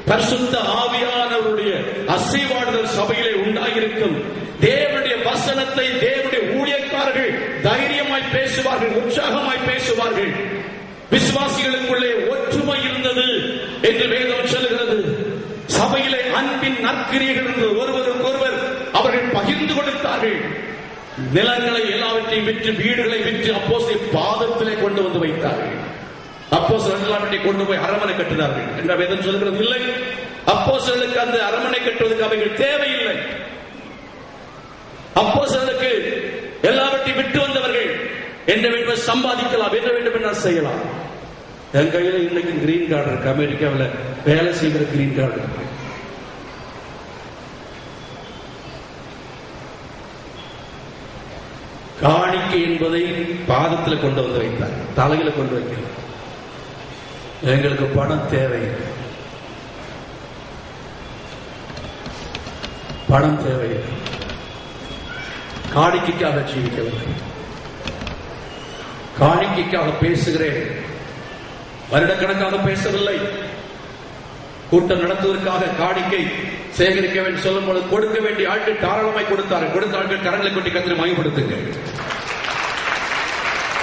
பரிசுத்த ஆவியானவருடைய அசைவாடுதல் சபையிலே உண்டாயிருக்கும். தேவனுடைய வசனத்தை தேவனுடைய ஊழியக்காரர்கள் தைரியமாய் பேசுவார்கள், உற்சாகமாய் பேசுவார்கள். விசுவாசிகளுக்குள்ளே ஒற்றுமை இருந்தது என்று வேதம் சொல்லுகிறது. சபையிலே அன்பின் நற்கிரியைகள் இருந்தது. ஒருவருக்கொருவர் அவர்கள் பகிர்ந்து கொடுத்தார்கள். நிலங்களை எல்லாவற்றையும் விற்று, வீடுகளை விற்று அப்போஸ்தலர் பாதத்திலே கொண்டு வந்து வைத்தார்கள். அப்போஸ்தலர் எல்லாவற்றையும் கொண்டு போய் அரமனை கட்டினார்கள் என்ற வேதம் சொல்லுகிறது. இல்லை, அப்போஸ்தலருக்கு அந்த அரமனை கட்டுவதற்கு அவைகள் தேவையில்லை. அப்போஸ்தலருக்கு எல்லாவற்றையும் விட்டு வந்தவர்கள் என்ன வேண்டும் சம்பாதிக்கலாம், என்ன வேண்டும் என்றால் செய்யலாம். என் கையில இன்னைக்கு கிரீன் கார்டு இருக்கு. அமெரிக்காவில் வேலை செய்கிற கிரீன் கார்டு இருக்கு. காணிக்கை என்பதை பாதத்தில் கொண்டு வந்து வைத்தார், தலையில கொண்டு வைக்கல. எங்களுக்கு பணம் தேவையில்லை, பணம் தேவையில்லை. காணிக்கைக்காக ஜீவிக்கவில்லை, காணிக்கைக்காக பேசுகிறேன். வருடக்கணக்காக பேசவில்லை. கூட்டம் நடத்துவதற்காக காணிக்கை சேகரிக்க வேண்டும் சொல்லும் பொழுது கொடுக்க வேண்டிய ஆட்கள் தாராளமாய் கொடுத்தார்கள். கொடுத்த ஆட்கள் கரங்களை கொட்டி கர்த்தரை மகிமைப்படுத்துங்க.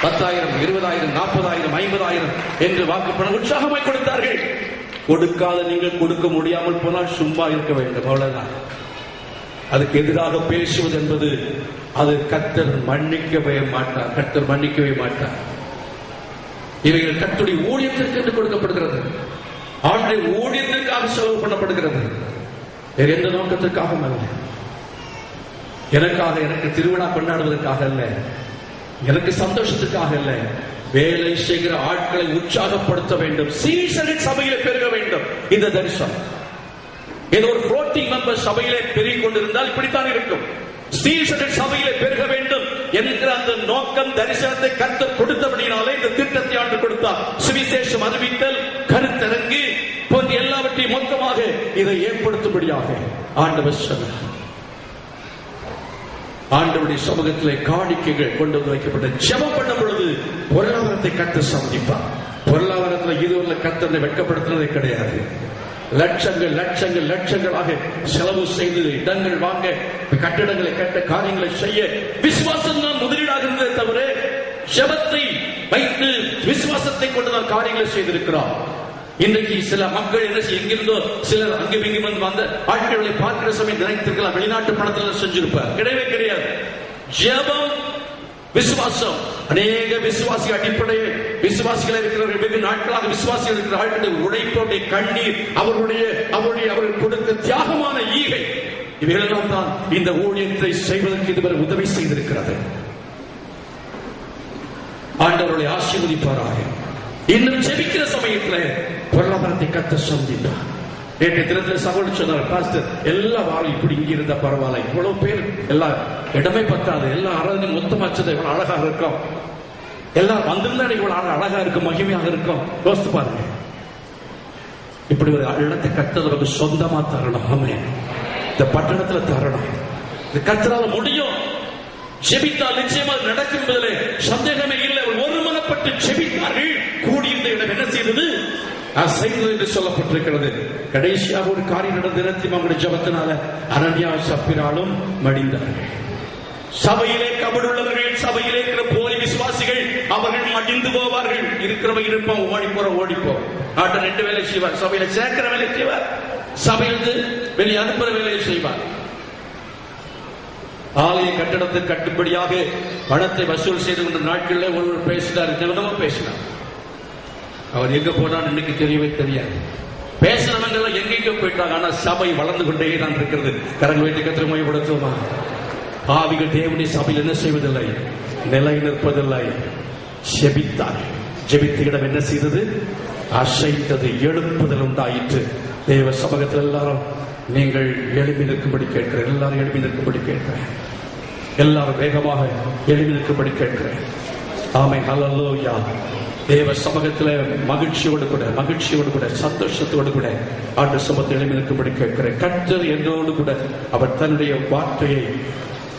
10,000, 20,000, 40,000, 50,000 என்று வாக்குப்பணம் உற்சாகமாய் கொடுத்தார்கள். கொடுக்காத நீங்கள் கொடுக்க முடியாமல் போனால் சும்மா இருக்க வேண்டும், அவ்வளவுதான். அதுக்கு எதிராக பேசுவது என்பது அது கர்த்தர் மன்னிக்கவே மாட்டார். கர்த்தர் மன்னிக்கவே மாட்டார். இவைகள் கர்த்தருடைய ஊழியத்திற்கு என்று கொடுக்கப்படுகிறது. ஆண்டுடைய ஊழியத்திற்காக செலவு பண்ணப்படுகிறது. வேறு எந்த நோக்கத்திற்காக அல்ல. எனக்காக, எனக்கு திருவிழா கொண்டாடுவதற்காக அல்ல, எனக்கு சந்தோஷத்துக்காக அல்ல. வேலை செய்கிற ஆட்களை உற்சாகப்படுத்த வேண்டும். சீசனின் சபையிலே பெருக வேண்டும். இந்த தரிசனம் ஏதோ ஒரு floating மெம்பர் சபையிலே பெருகிக் கொண்டிருந்தால் இப்படித்தான் இருக்கும். சீசனின் சபையிலே பெருக வேண்டும் என்கிற அந்த நோக்கம், தரிசனத்தை கர்த்தர் கொடுத்தபடினாலே இந்த திட்டத்தை ஆண்டு கொடுத்தார். சுவிசேஷம் அறிவித்தல், கருத்தரங்கு போன்ற எல்லாவற்றையும் மொத்தமாக இதை ஏற்படுத்தும்படியாக ஆண்டவர் சொன்னார். ஆண்டவருடைய சமூகத்திலே காணிக்கைகள் கொண்டு வந்து வைக்கப்பட்ட ஜெபம் பண்ணும் பொழுது பொருளாதாரத்தை கர்த்தர் சந்திப்பார். பொருளாதாரத்தில் இதுவரை கர்த்தரை வெட்கப்படுத்துவதே கிடையாது. லட்சங்கள் லட்சங்கள் லட்சங்களாக செலவு செய்து இடங்கள் வாங்க, கட்டிடங்களை கட்ட, காரியங்களை செய்ய விசுவாசம் தான் முதலீடாக இருந்ததை தவிர ஜெபத்தை வைத்து விசுவாசத்தை கொண்டுதான் காரியங்களை செய்திருக்கிறார். இன்றைக்கு சில மக்கள் என்ன எங்கிருந்தோ சிலர் அங்கு வந்த ஆட்களை பார்க்கிற சமயம் நினைத்திருக்கலாம் வெளிநாட்டு பணத்தில் செஞ்சிருப்பார். கிடையவே கிடையாது. ஜெபம், விசுவாசம். அநேக விசுவாசி அடிப்படையில் விசுவாசிகள் இருக்கிறவர்கள், வெகு நாட்களாக விசுவாசிகள் இருக்கிற ஆட்களுடைய உழைப்போடைய கண்ணீர், அவர்கள் கொடுத்த தியாகமான ஈகை, இவைகளெல்லாம் தான் இந்த ஊழியத்தை செய்வதற்கு இதுவரை உதவி செய்திருக்கிறது. ஆண்டவர்களை ஆசீர்வதிப்பாராக. இன்னும் ஜெபிக்கிற சமயத்துல பொருளாதாரத்தை கத்த சந்தித்தார். நேற்று தினத்தில் சகோதரர் சொன்னார், பாஸ்டர் எல்லா வாரம் இப்படி இங்க இருந்த பரவாயில்ல, இவ்வளவு பேர் எல்லா இடமே பத்தாது, எல்லா ஆராதனை மொத்தமாச்சது இவ்வளவு அழகாக இருக்கும், எல்லாரும் வந்திருந்தா இவ்வளவு அழகா இருக்கும், மகிமையாக இருக்கும். யோசித்து பாருங்க, இப்படி ஒரு இடத்தை கத்தவருக்கு சொந்தமா தரணும். ஆமென். இந்த பட்டணத்துல தரணும். இந்த கத்தரால முடியும். ஜெபித்தால் நிச்சயமா நடக்கும் என்பதிலே சந்தேகமே இல்லை. ஒருமனப்பட்டு ஜெபித்தார்கள். கூடியிருந்த இடம் என்ன செய்தது? அசைந்தது என்று சொல்லப்பட்டிருக்கிறது. கடைசியாக ஒரு காரியம் நடந்த அவங்களுடைய ஜபத்தினால அனனியா சப்பிராலும் மடிந்தார்கள். சபையிலே கபடுள்ளவர்கள், சபையிலே இருக்கிற போலி விசுவாசிகள், அவர்கள் மடிந்து போவார்கள். இருக்கிறவங்க இருப்போம், ஓடிப்போம். ஆட்ட 2 வேலை செய்வார். சபையில சேர்க்கிற வேலை செய்வார், சபையிலிருந்து வெளியே அனுப்புற வேலையை செய்வார். ஆலய கட்டடத்தை கட்டுப்படியாக பணத்தை வசூல் செய்து கொண்ட நாட்களில் ஒருவர் பேசினார், நிமிடமும் பேசினார். அவர் எங்க போனான்னு இன்னைக்கு தெரியவே தெரியாது. பேசுறவங்க எங்கெங்க போயிட்டாங்க. ஆனா சபை வளர்ந்து கொண்டே தான் இருக்கிறது. கரங்கள் வைத்து கத்திர மையப்படுத்துவோமா? பாவிகள் தேவனுடைய சபையில் என்ன செய்வதில்லை, நிலை நிற்பதில்லை. ஜெபித்தார். ஜெபித்த இடம் என்ன செய்தது? அசைத்தது, எழுப்புதல் உண்டாயிற்று. தேவ சமூகத்தில் எல்லாரும் நீங்கள் எழுப்பி நிற்கும்படி கேட்கிறேன். எல்லாரும் எழுப்பி நிற்கும்படி கேட்கிறேன். எல்லாரும் வேகமாக எழுப்பி நிற்கும்படி கேட்கிறேன். ஆமென். ஹல்லேலூயா. தேவ சமூகத்தில் மகிழ்ச்சியோடு கூட சந்தோஷத்தோடு கூட ஆண்டு சமூகத்தில் எழுப்பி நிற்கும்படி கேட்கிறேன். கர்த்தர் என்னோடு கூட அவர் தன்னுடைய வார்த்தையை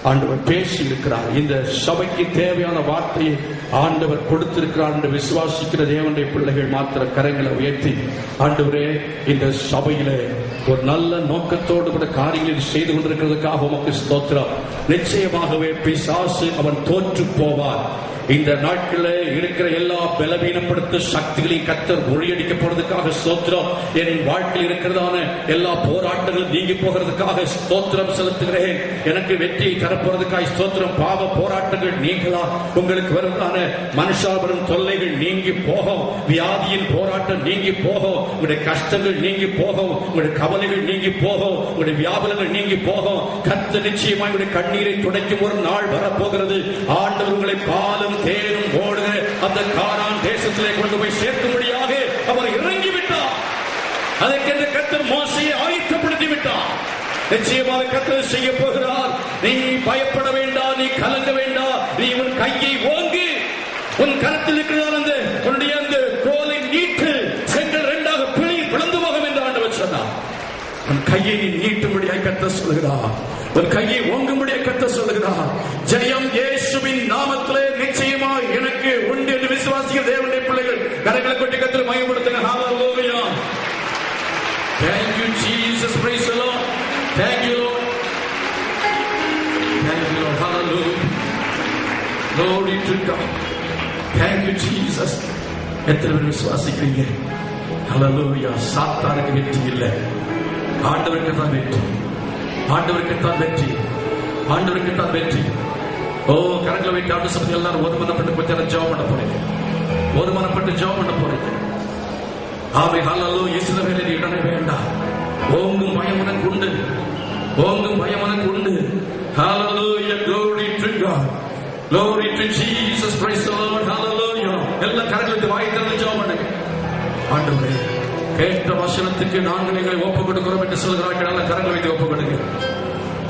ஆண்டவர் பேசி இருக்கிறார். இந்த சபைக்கு தேவையான வார்த்தையை ஆண்டவர் கொடுத்திருக்கிறார் என்று விசுவாசிக்கிற தேவனுடைய பிள்ளைகள் மாத்திர கரங்களை உயர்த்தி, ஆண்டவரே இந்த சபையிலே ஒரு நல்ல நோக்கத்தோடு கூட காரியங்களை செய்து கொண்டிருக்கிறதுக்காக உமக்கு ஸ்தோத்திரம். நிச்சயமாகவே பிசாசு அவன் தோற்று போவார். இந்த நாட்களில் இருக்கிற எல்லா பலவீனப்படுத்த சக்திகளையும் கர்த்தர் முறியடிக்க போறதுக்காக ஸ்தோத்திரம். என் வாழ்க்கையில் இருக்கிறதான எல்லா போராட்டங்களும் நீங்கி போகிறதுக்காக ஸ்தோத்திரம் செலுத்துகிறேன். எனக்கு வெற்றியை தரப்போறதுக்காக ஸ்தோத்திரம். பாவ போராட்டங்கள் நீங்களாம். உங்களுக்கு வருவதான மனுஷாபரம் தொல்லைகள் நீங்கி போகும். வியாதியின் போராட்டம் நீங்கி போகும். உங்களுடைய கஷ்டங்கள் நீங்கி போகும். உங்களுடைய கவலைகள் நீங்கி போகும். உங்களுடைய வியாபாரங்கள் நீங்கி போகும். கர்த்தர் நிச்சயமாக உங்களுடைய கண்ணீரை துடைக்கும் ஒரு நாள் வரப்போகிறது. ஆண்டவர் உங்களை பாலும் தேனும் ஓடுகிற அந்த கானான் தேசத்திலே கொண்டு போய் சேர்க்கும்படியாக அவர் இறங்கிவிட்டார். அதற்கென்று கர்த்தர் மோசேயை ஆயத்தப்படுத்தி விட்டார். நிச்சயமாக கர்த்தர் செய்ய போகிறார். நீ பயப்பட வேண்டாம், நீ கலங்க வேண்டாம். நீ உன் கையை ஓங்கி, உன் கரத்தில் இருக்கிறார் அந்த உன்னுடைய அந்த கோலை நீட்டு, செங்கல் 2ஆக பிளந்து போகும் என்று ஆண்டவர் சொன்னார். உன் கையை நீ நீட்டும்படியாக கர்த்தர் சொல்கிறார். உன் கையை ஓங்கும்படியாக கர்த்தர் சொல்கிறார். ஜெயம் இயேசுவின் நாமத்திலே நிச்சயமா எனக்கு உண்டு என்று விசுவாசிக்கிற தேவனுடைய பிள்ளைகள் கரங்களை கொட்டி கர்த்தரை மகிமைப்படுத்துங்க. ஹல்லேலூயா. Thank you Jesus. Praise the Lord. Thank you Lord. Thank you Lord. Hallelujah. Glory to God. Thank you Jesus. எத்தனை பேர் விசுவாசிக்கிறீங்க? ஹல்லேலூயா. சாத்தானுக்கு வெற்றி இல்லை, ஆண்டவருக்கு தான் வெற்றி. ஆண்டவருக்கு தான் வெற்றி. ஆண்டவருக்கு தான் வெற்றி. ஓ, கரங்களை வைத்து ஆண்டு சபை எல்லாரும் ஒருமனப்பட்டு கொஞ்சம் ஜெபம் பண்ண போறீங்க. ஒருமனப்பட்டு ஜெபம் பண்ண போறீங்க. ஆமே. ஹல்லேலூயா. இஸ்ரவேலின் இடமே வேண்டாம். ஓங்கும் பயம் உனக்கு உண்டு. ஓங்கும் பயம் உனக்கு உண்டு. ஹல்லேலூயா. Glory to God. Glory to Jesus. Praise the Lord. Hallelujah. எல்லா கரங்களை வாய் திறந்து ஜெபம் பண்ணுங்க. ஆண்டவரே, கேட்ட வசனத்துக்கு நாங்கள் எங்களை ஒப்புக் கொடுக்கிறோம் என்று சொல்கிறார்கள். நல்ல கரங்களை வைத்து ஒப்புக் கொடுங்க.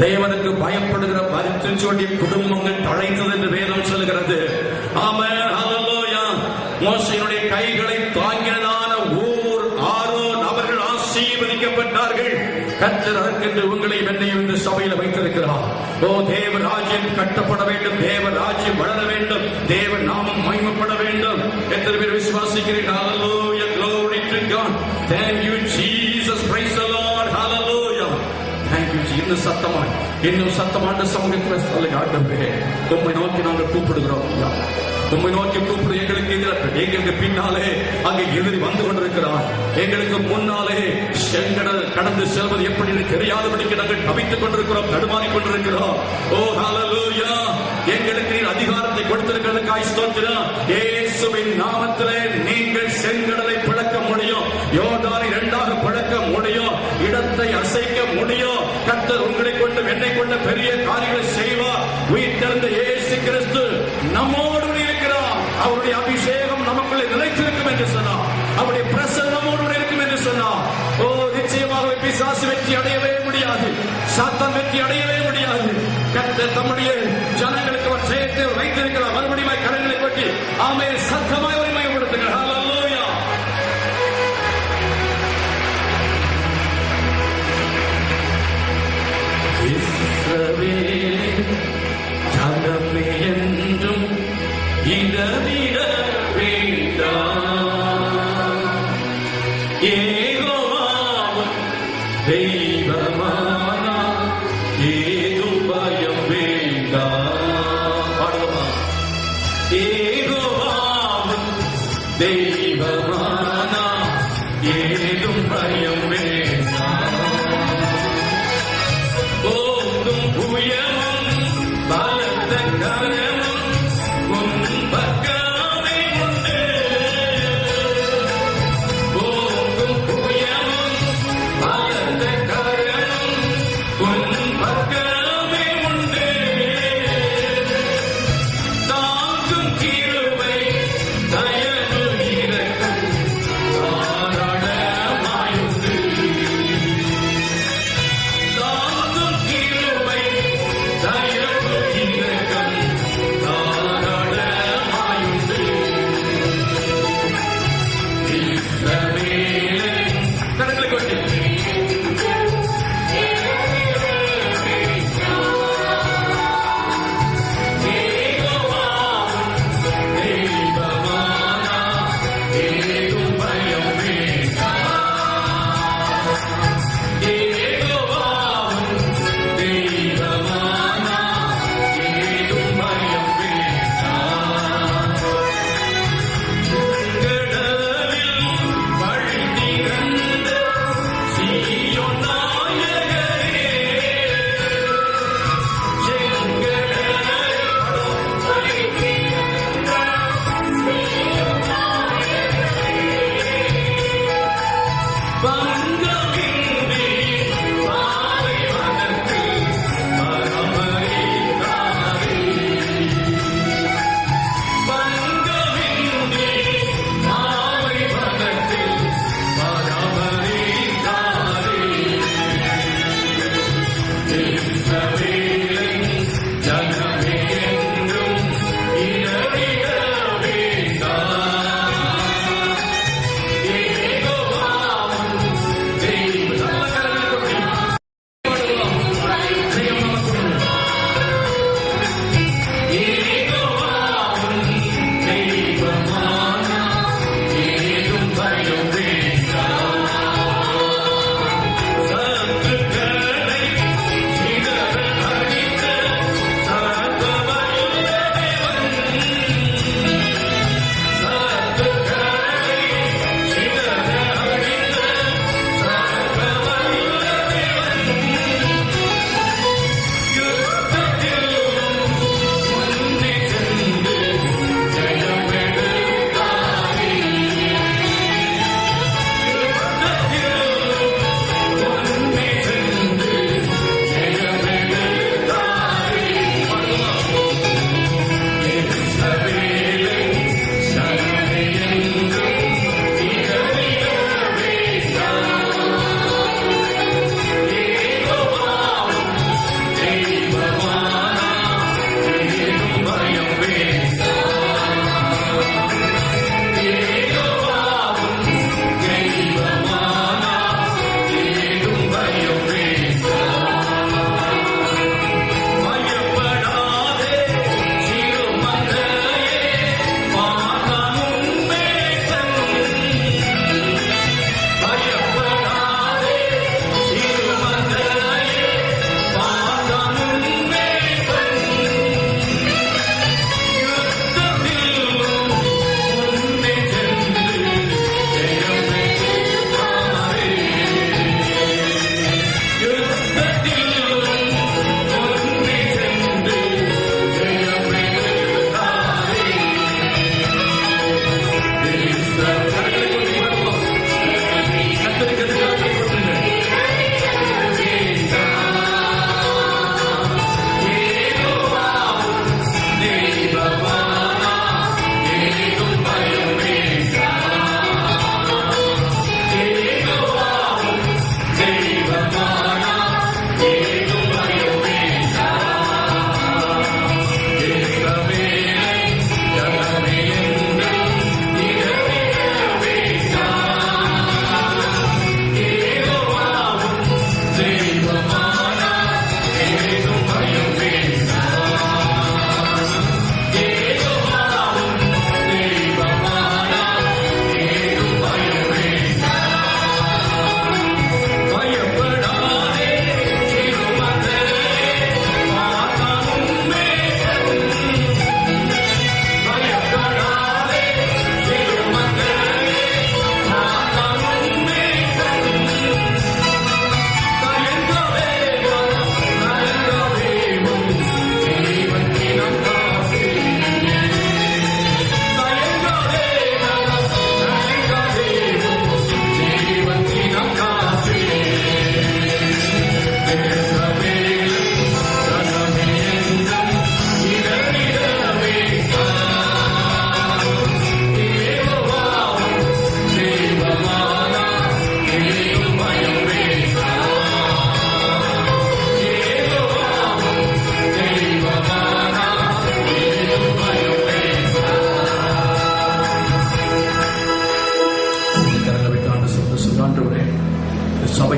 தேவனுக்கு பயப்படுகிற பரிசுத்தோடைய குடும்பங்கள் தழைத்தது என்று வேதம் சொல்கிறது. ஆமென். ஹல்லேலூயா. மோசேயுடைய கைகளை தாங்கினதான ஊர் ஆரோன் அவர்கள் ஆசீர்வதிக்கப்பட்டார்கள். கர்த்தர் அதற்கென்று உங்களை என்னையும் இந்த சபையில் வைத்திருக்கிறார். ஓ, தேவ ராஜ்யம் கட்டப்பட வேண்டும், தேவ ராஜ்யம் வளர வேண்டும், தேவ நாமம் மகிமைப்பட வேண்டும். எத்தனை பேர் விசுவாசிக்கிறீர்கள்? ஹல்லேலூயா. Glory to God. Thank you Jesus. Praise the Lord. Hallelujah. Thank you. இன்னும் சத்தமான சமூகத்தில் சொல்லுங்க. ஆண்டவரே, உம்மை நோக்கி நாங்கள் கூப்பிடுகிறோம். உம்மை நோக்கி கூப்பிடு. எங்களுக்கு பின்னாலே அங்கே எதிரி வந்து கொண்டிருக்கிறார். எங்களுக்கு முன்னாலே செங்கடல் கடந்து செல்வது எப்படி தெரியாதபடிக்கு நாங்கள் தவித்துக் கொண்டிருக்கிறோம், தடுமாறிக் கொண்டிருக்கிறோம். ஓ ஹல்லேலூயா. எங்களுக்கு நீர் அதிகாரத்தை கொடுத்திருக்கிறதுக்காய் ஸ்தோத்திரம். இயேசுவின் நாமத்திலே நீங்கள் செங்கடலை பிளக்க முடியும், யோர்தானை 2ஆக பிளக்க முடியும், இடத்தை அசைக்க முடியும். கர்த்தர் உங்களை கொண்டு என்னை கொண்ட பெரிய காரியங்களை செய்வார். உயிர்த்தெழுந்த இயேசு கிறிஸ்து நம்மோடு இருக்கிறார். அவருடைய அபிஷேகம் நமக்குள்ளே நிலைத்திருக்கும் என்று சொன்னார். அவருடைய பிரசன்னம் நம்மோடு இருக்கும் என்று சொன்னார். ஓ, நிச்சயமாக பிசாசு வெற்றி அடையவே முடியாது, சாத்தான் வெற்றி அடையவே முடியாது. கர்த்தர் தம்முடைய ஜனங்களுக்கு அவர் ஜெயத்தை வைத்திருக்கிறார். மறுபடியும் கரங்களை கொட்டி ஆமென் சத்தமாய் மகிமைப்படுத்துங்கள். ஹல்லேலூயா. இஸ்ரவேலின் ஜனமே என்றும் இடவிட வேண்டாம். யெகோவாவும் தெய்வமானார், ஏதும் பயம் வேண்டாம். பாடுவோமா? யெகோவாவும் தெய்வமானார், ஏதும் பயம் வேண்டாம். போதும் புயமும் பலத்த கரமும் உன் பக்கமே உண்டு. போதும் புயமும் பலத்த கரமும் உன் பக்கமே உண்டு. தாங்கும் கிருபை தயவு இரக்கம் தாராளமாயுண்டு.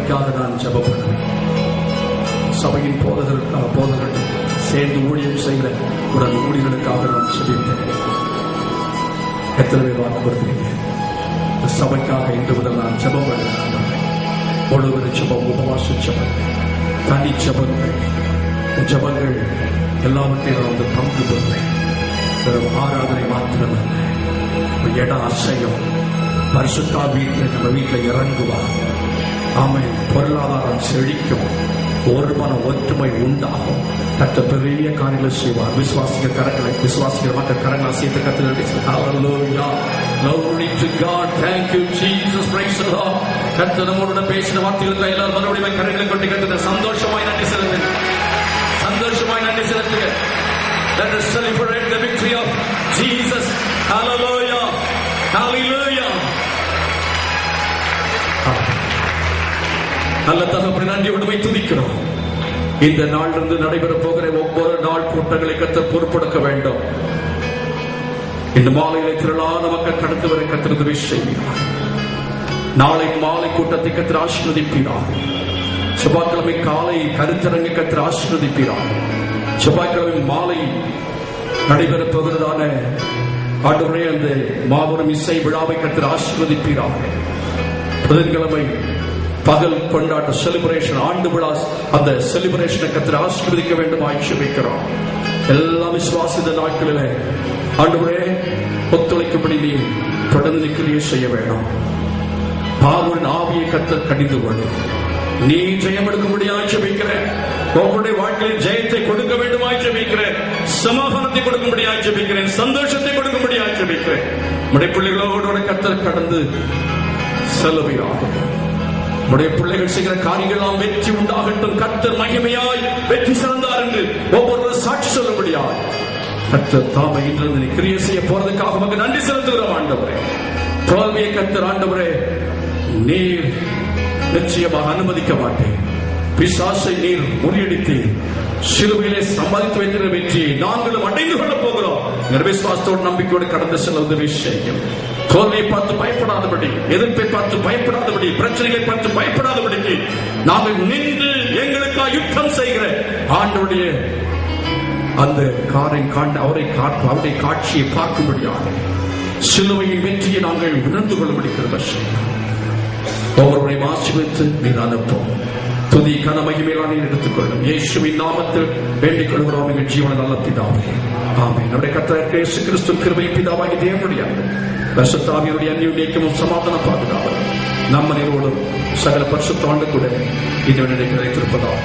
சபைக்காக நான் ஜெபம் பண்ணுவேன். சபையின் போதகர்கள் சேர்ந்து ஊழியம் செய்கிற ஒரு ஊழியர்களுக்காக நான் ஜெபித்தேன். எத்தனை பேர் வாக்கு கொடுத்தீங்க? சபைக்காக இன்று முதல் நான் ஜெபம் பண்ணுறேன். ஒழுங்கு ஜெபம், உபவாச ஜெபம், தனி ஜெபங்கள், ஜெபங்கள் எல்லாவற்றையும் நான் வந்து பங்கு பெறுவேன். வெறும் ஆராதனை மாத்திரமல்ல, இடம் அசையும். பரிசுத்தா வீட்டில் நம்ம வீட்டில் இறங்குவார். ஆமென். பொருளாதாரம் செழிக்கும். ஒரு மன ஒற்றுமை உண்டாகும். கர்த்தர் பெரிய காரியங்களை செய்வார். விசுவாசிகள் கரங்களை, விசுவாசிகள் மக்கள் கரங்களை சேர்த்து கர்த்தர். ஹல்லேலூயா. Glory to God. Thank you Jesus. Praise the Lord. கர்த்தர் நம்மோடு பேசின வார்த்தைகளுக்கு எல்லாரும் மறுபடியும் கரங்களை கொட்டி கர்த்தர் சந்தோஷமாய் நன்றி செலுத்துங்க. சந்தோஷமாய் நன்றி செலுத்துங்க. Let us celebrate the victory of Jesus. Hallelujah. Hallelujah. நல்ல தகப்பனை நன்றியோடு துதிக்கிறோம். இந்த நாளிலிருந்து நடைபெற போகிற ஒவ்வொரு நாள் கூட்டங்களை கர்த்தர் பொறுப்பெடுக்க வேண்டும். இந்த மாலையிலே திரளான மக்கள் கடந்து வரை கர்த்தர் உதவி செய்கிறார். நாளை மாலை கூட்டத்தை கர்த்தர் ஆசீர்வதிப்பீரார். செவ்வாய்க்கிழமை காலை கருத்தரங்கை கர்த்தர் ஆசீர்வதிப்பீரார். செவ்வாய்க்கிழமை மாலை நடைபெற போகிறதான ஆண்டவரே அந்த மாபெரும் இசை விழாவை கர்த்தர் ஆசீர்வதிப்பீரார். புதன்கிழமை பகல் கொண்டாட்ட செலிபிரேஷன், ஆண்டு விழா, அந்த செலிபிரேஷனை கர்த்தர் ஆசீர்வதிக்க வேண்டும் ஆட்சேபிக்கிறோம். எல்லா விசுவாசித்த நாட்களிலே ஆண்டவரே ஒத்துழைக்கும்படி நீ தொடர்ந்து நிற்கிறியே செய்ய வேண்டும். பாவரின் ஆவியை கர்த்தர் கடிந்து கொள்ளும். நீ ஜெயம் எடுக்கும்படி ஆட்சேபிக்கிறேன். உங்களுடைய வாழ்க்கையில் ஜெயத்தை கொடுக்க வேண்டும் ஆட்சேபிக்கிறேன். சமாதானத்தை கொடுக்கும்படி ஆட்சேபிக்கிறேன். சந்தோஷத்தை கொடுக்கும்படி ஆட்சேபிக்கிறேன். உடைய பிள்ளைகளோடு கர்த்தர் கடந்து செல்லுகிறார். உடைய பிள்ளைகள் செய்கிற காரியங்கள் எல்லாம் வெற்றி உண்டாகட்டும். கர்த்தர் மகிமையாய் வெற்றி சிறந்தார் என்று ஒவ்வொருவரும் சாட்சி சொல்லும்படியாய் கர்த்தர் தாமே இன்று கிரியை செய்ய போறதுக்காக நமக்கு நன்றி செலுத்துகிறோம். ஆண்டவரே, தோல்வியை கர்த்தர் ஆண்டவரே நீர் நிச்சயமாக அனுமதிக்க மாட்டேன். பிசாசை நீர் முறியடித்து சிலுவையிலே சம்பாதித்து வைத்திருக்கிற வெற்றியை நாங்களும் அடைந்து கொள்ளப் போகிறோம். விசுவாசத்தோடு நம்பிக்கையோடு கடந்து செல்ல உதவி செய்யும். தோல்வியை பார்த்து பயப்படாதபடி, எதிர்ப்பை பார்த்து பயப்படாதபடி, பிரச்சனைகளை பார்த்து பயப்படாதபடிக்கு நாங்கள் நின்று எங்களுக்காக யுத்தம் செய்கிற ஆண்டவருடைய அந்த அவருடைய காட்சியை பார்க்கும்படியாக சிலுவையின் வெற்றியை நாங்கள் உணர்ந்து கொள்ளும்படி கிருபை செய்யும். ஒவ்வொருவரையும் ஆசீர்வதித்து நீர் அனுப்பும். துதி கன மகிமையிலான எடுத்துக்கொள்ளும். இயேசுவின் நாமத்தில் வேண்டிக் கொள்கிறோம் எங்கள் ஜீவன நல்ல பிதாவே. ஆமென். நம்முடைய கர்த்தர் இயேசு கிறிஸ்து கிருபை பிதாவாகி தேவனுடைய பரிசுத்த ஆவியுடைய அந்யோன்யமும் சமாதான பாதுகாவலும் நம்மனோடும் சகல பரிசுத்த ஆண்டு கூட இந்த நிலைக்கு வைத்திருப்பதாக.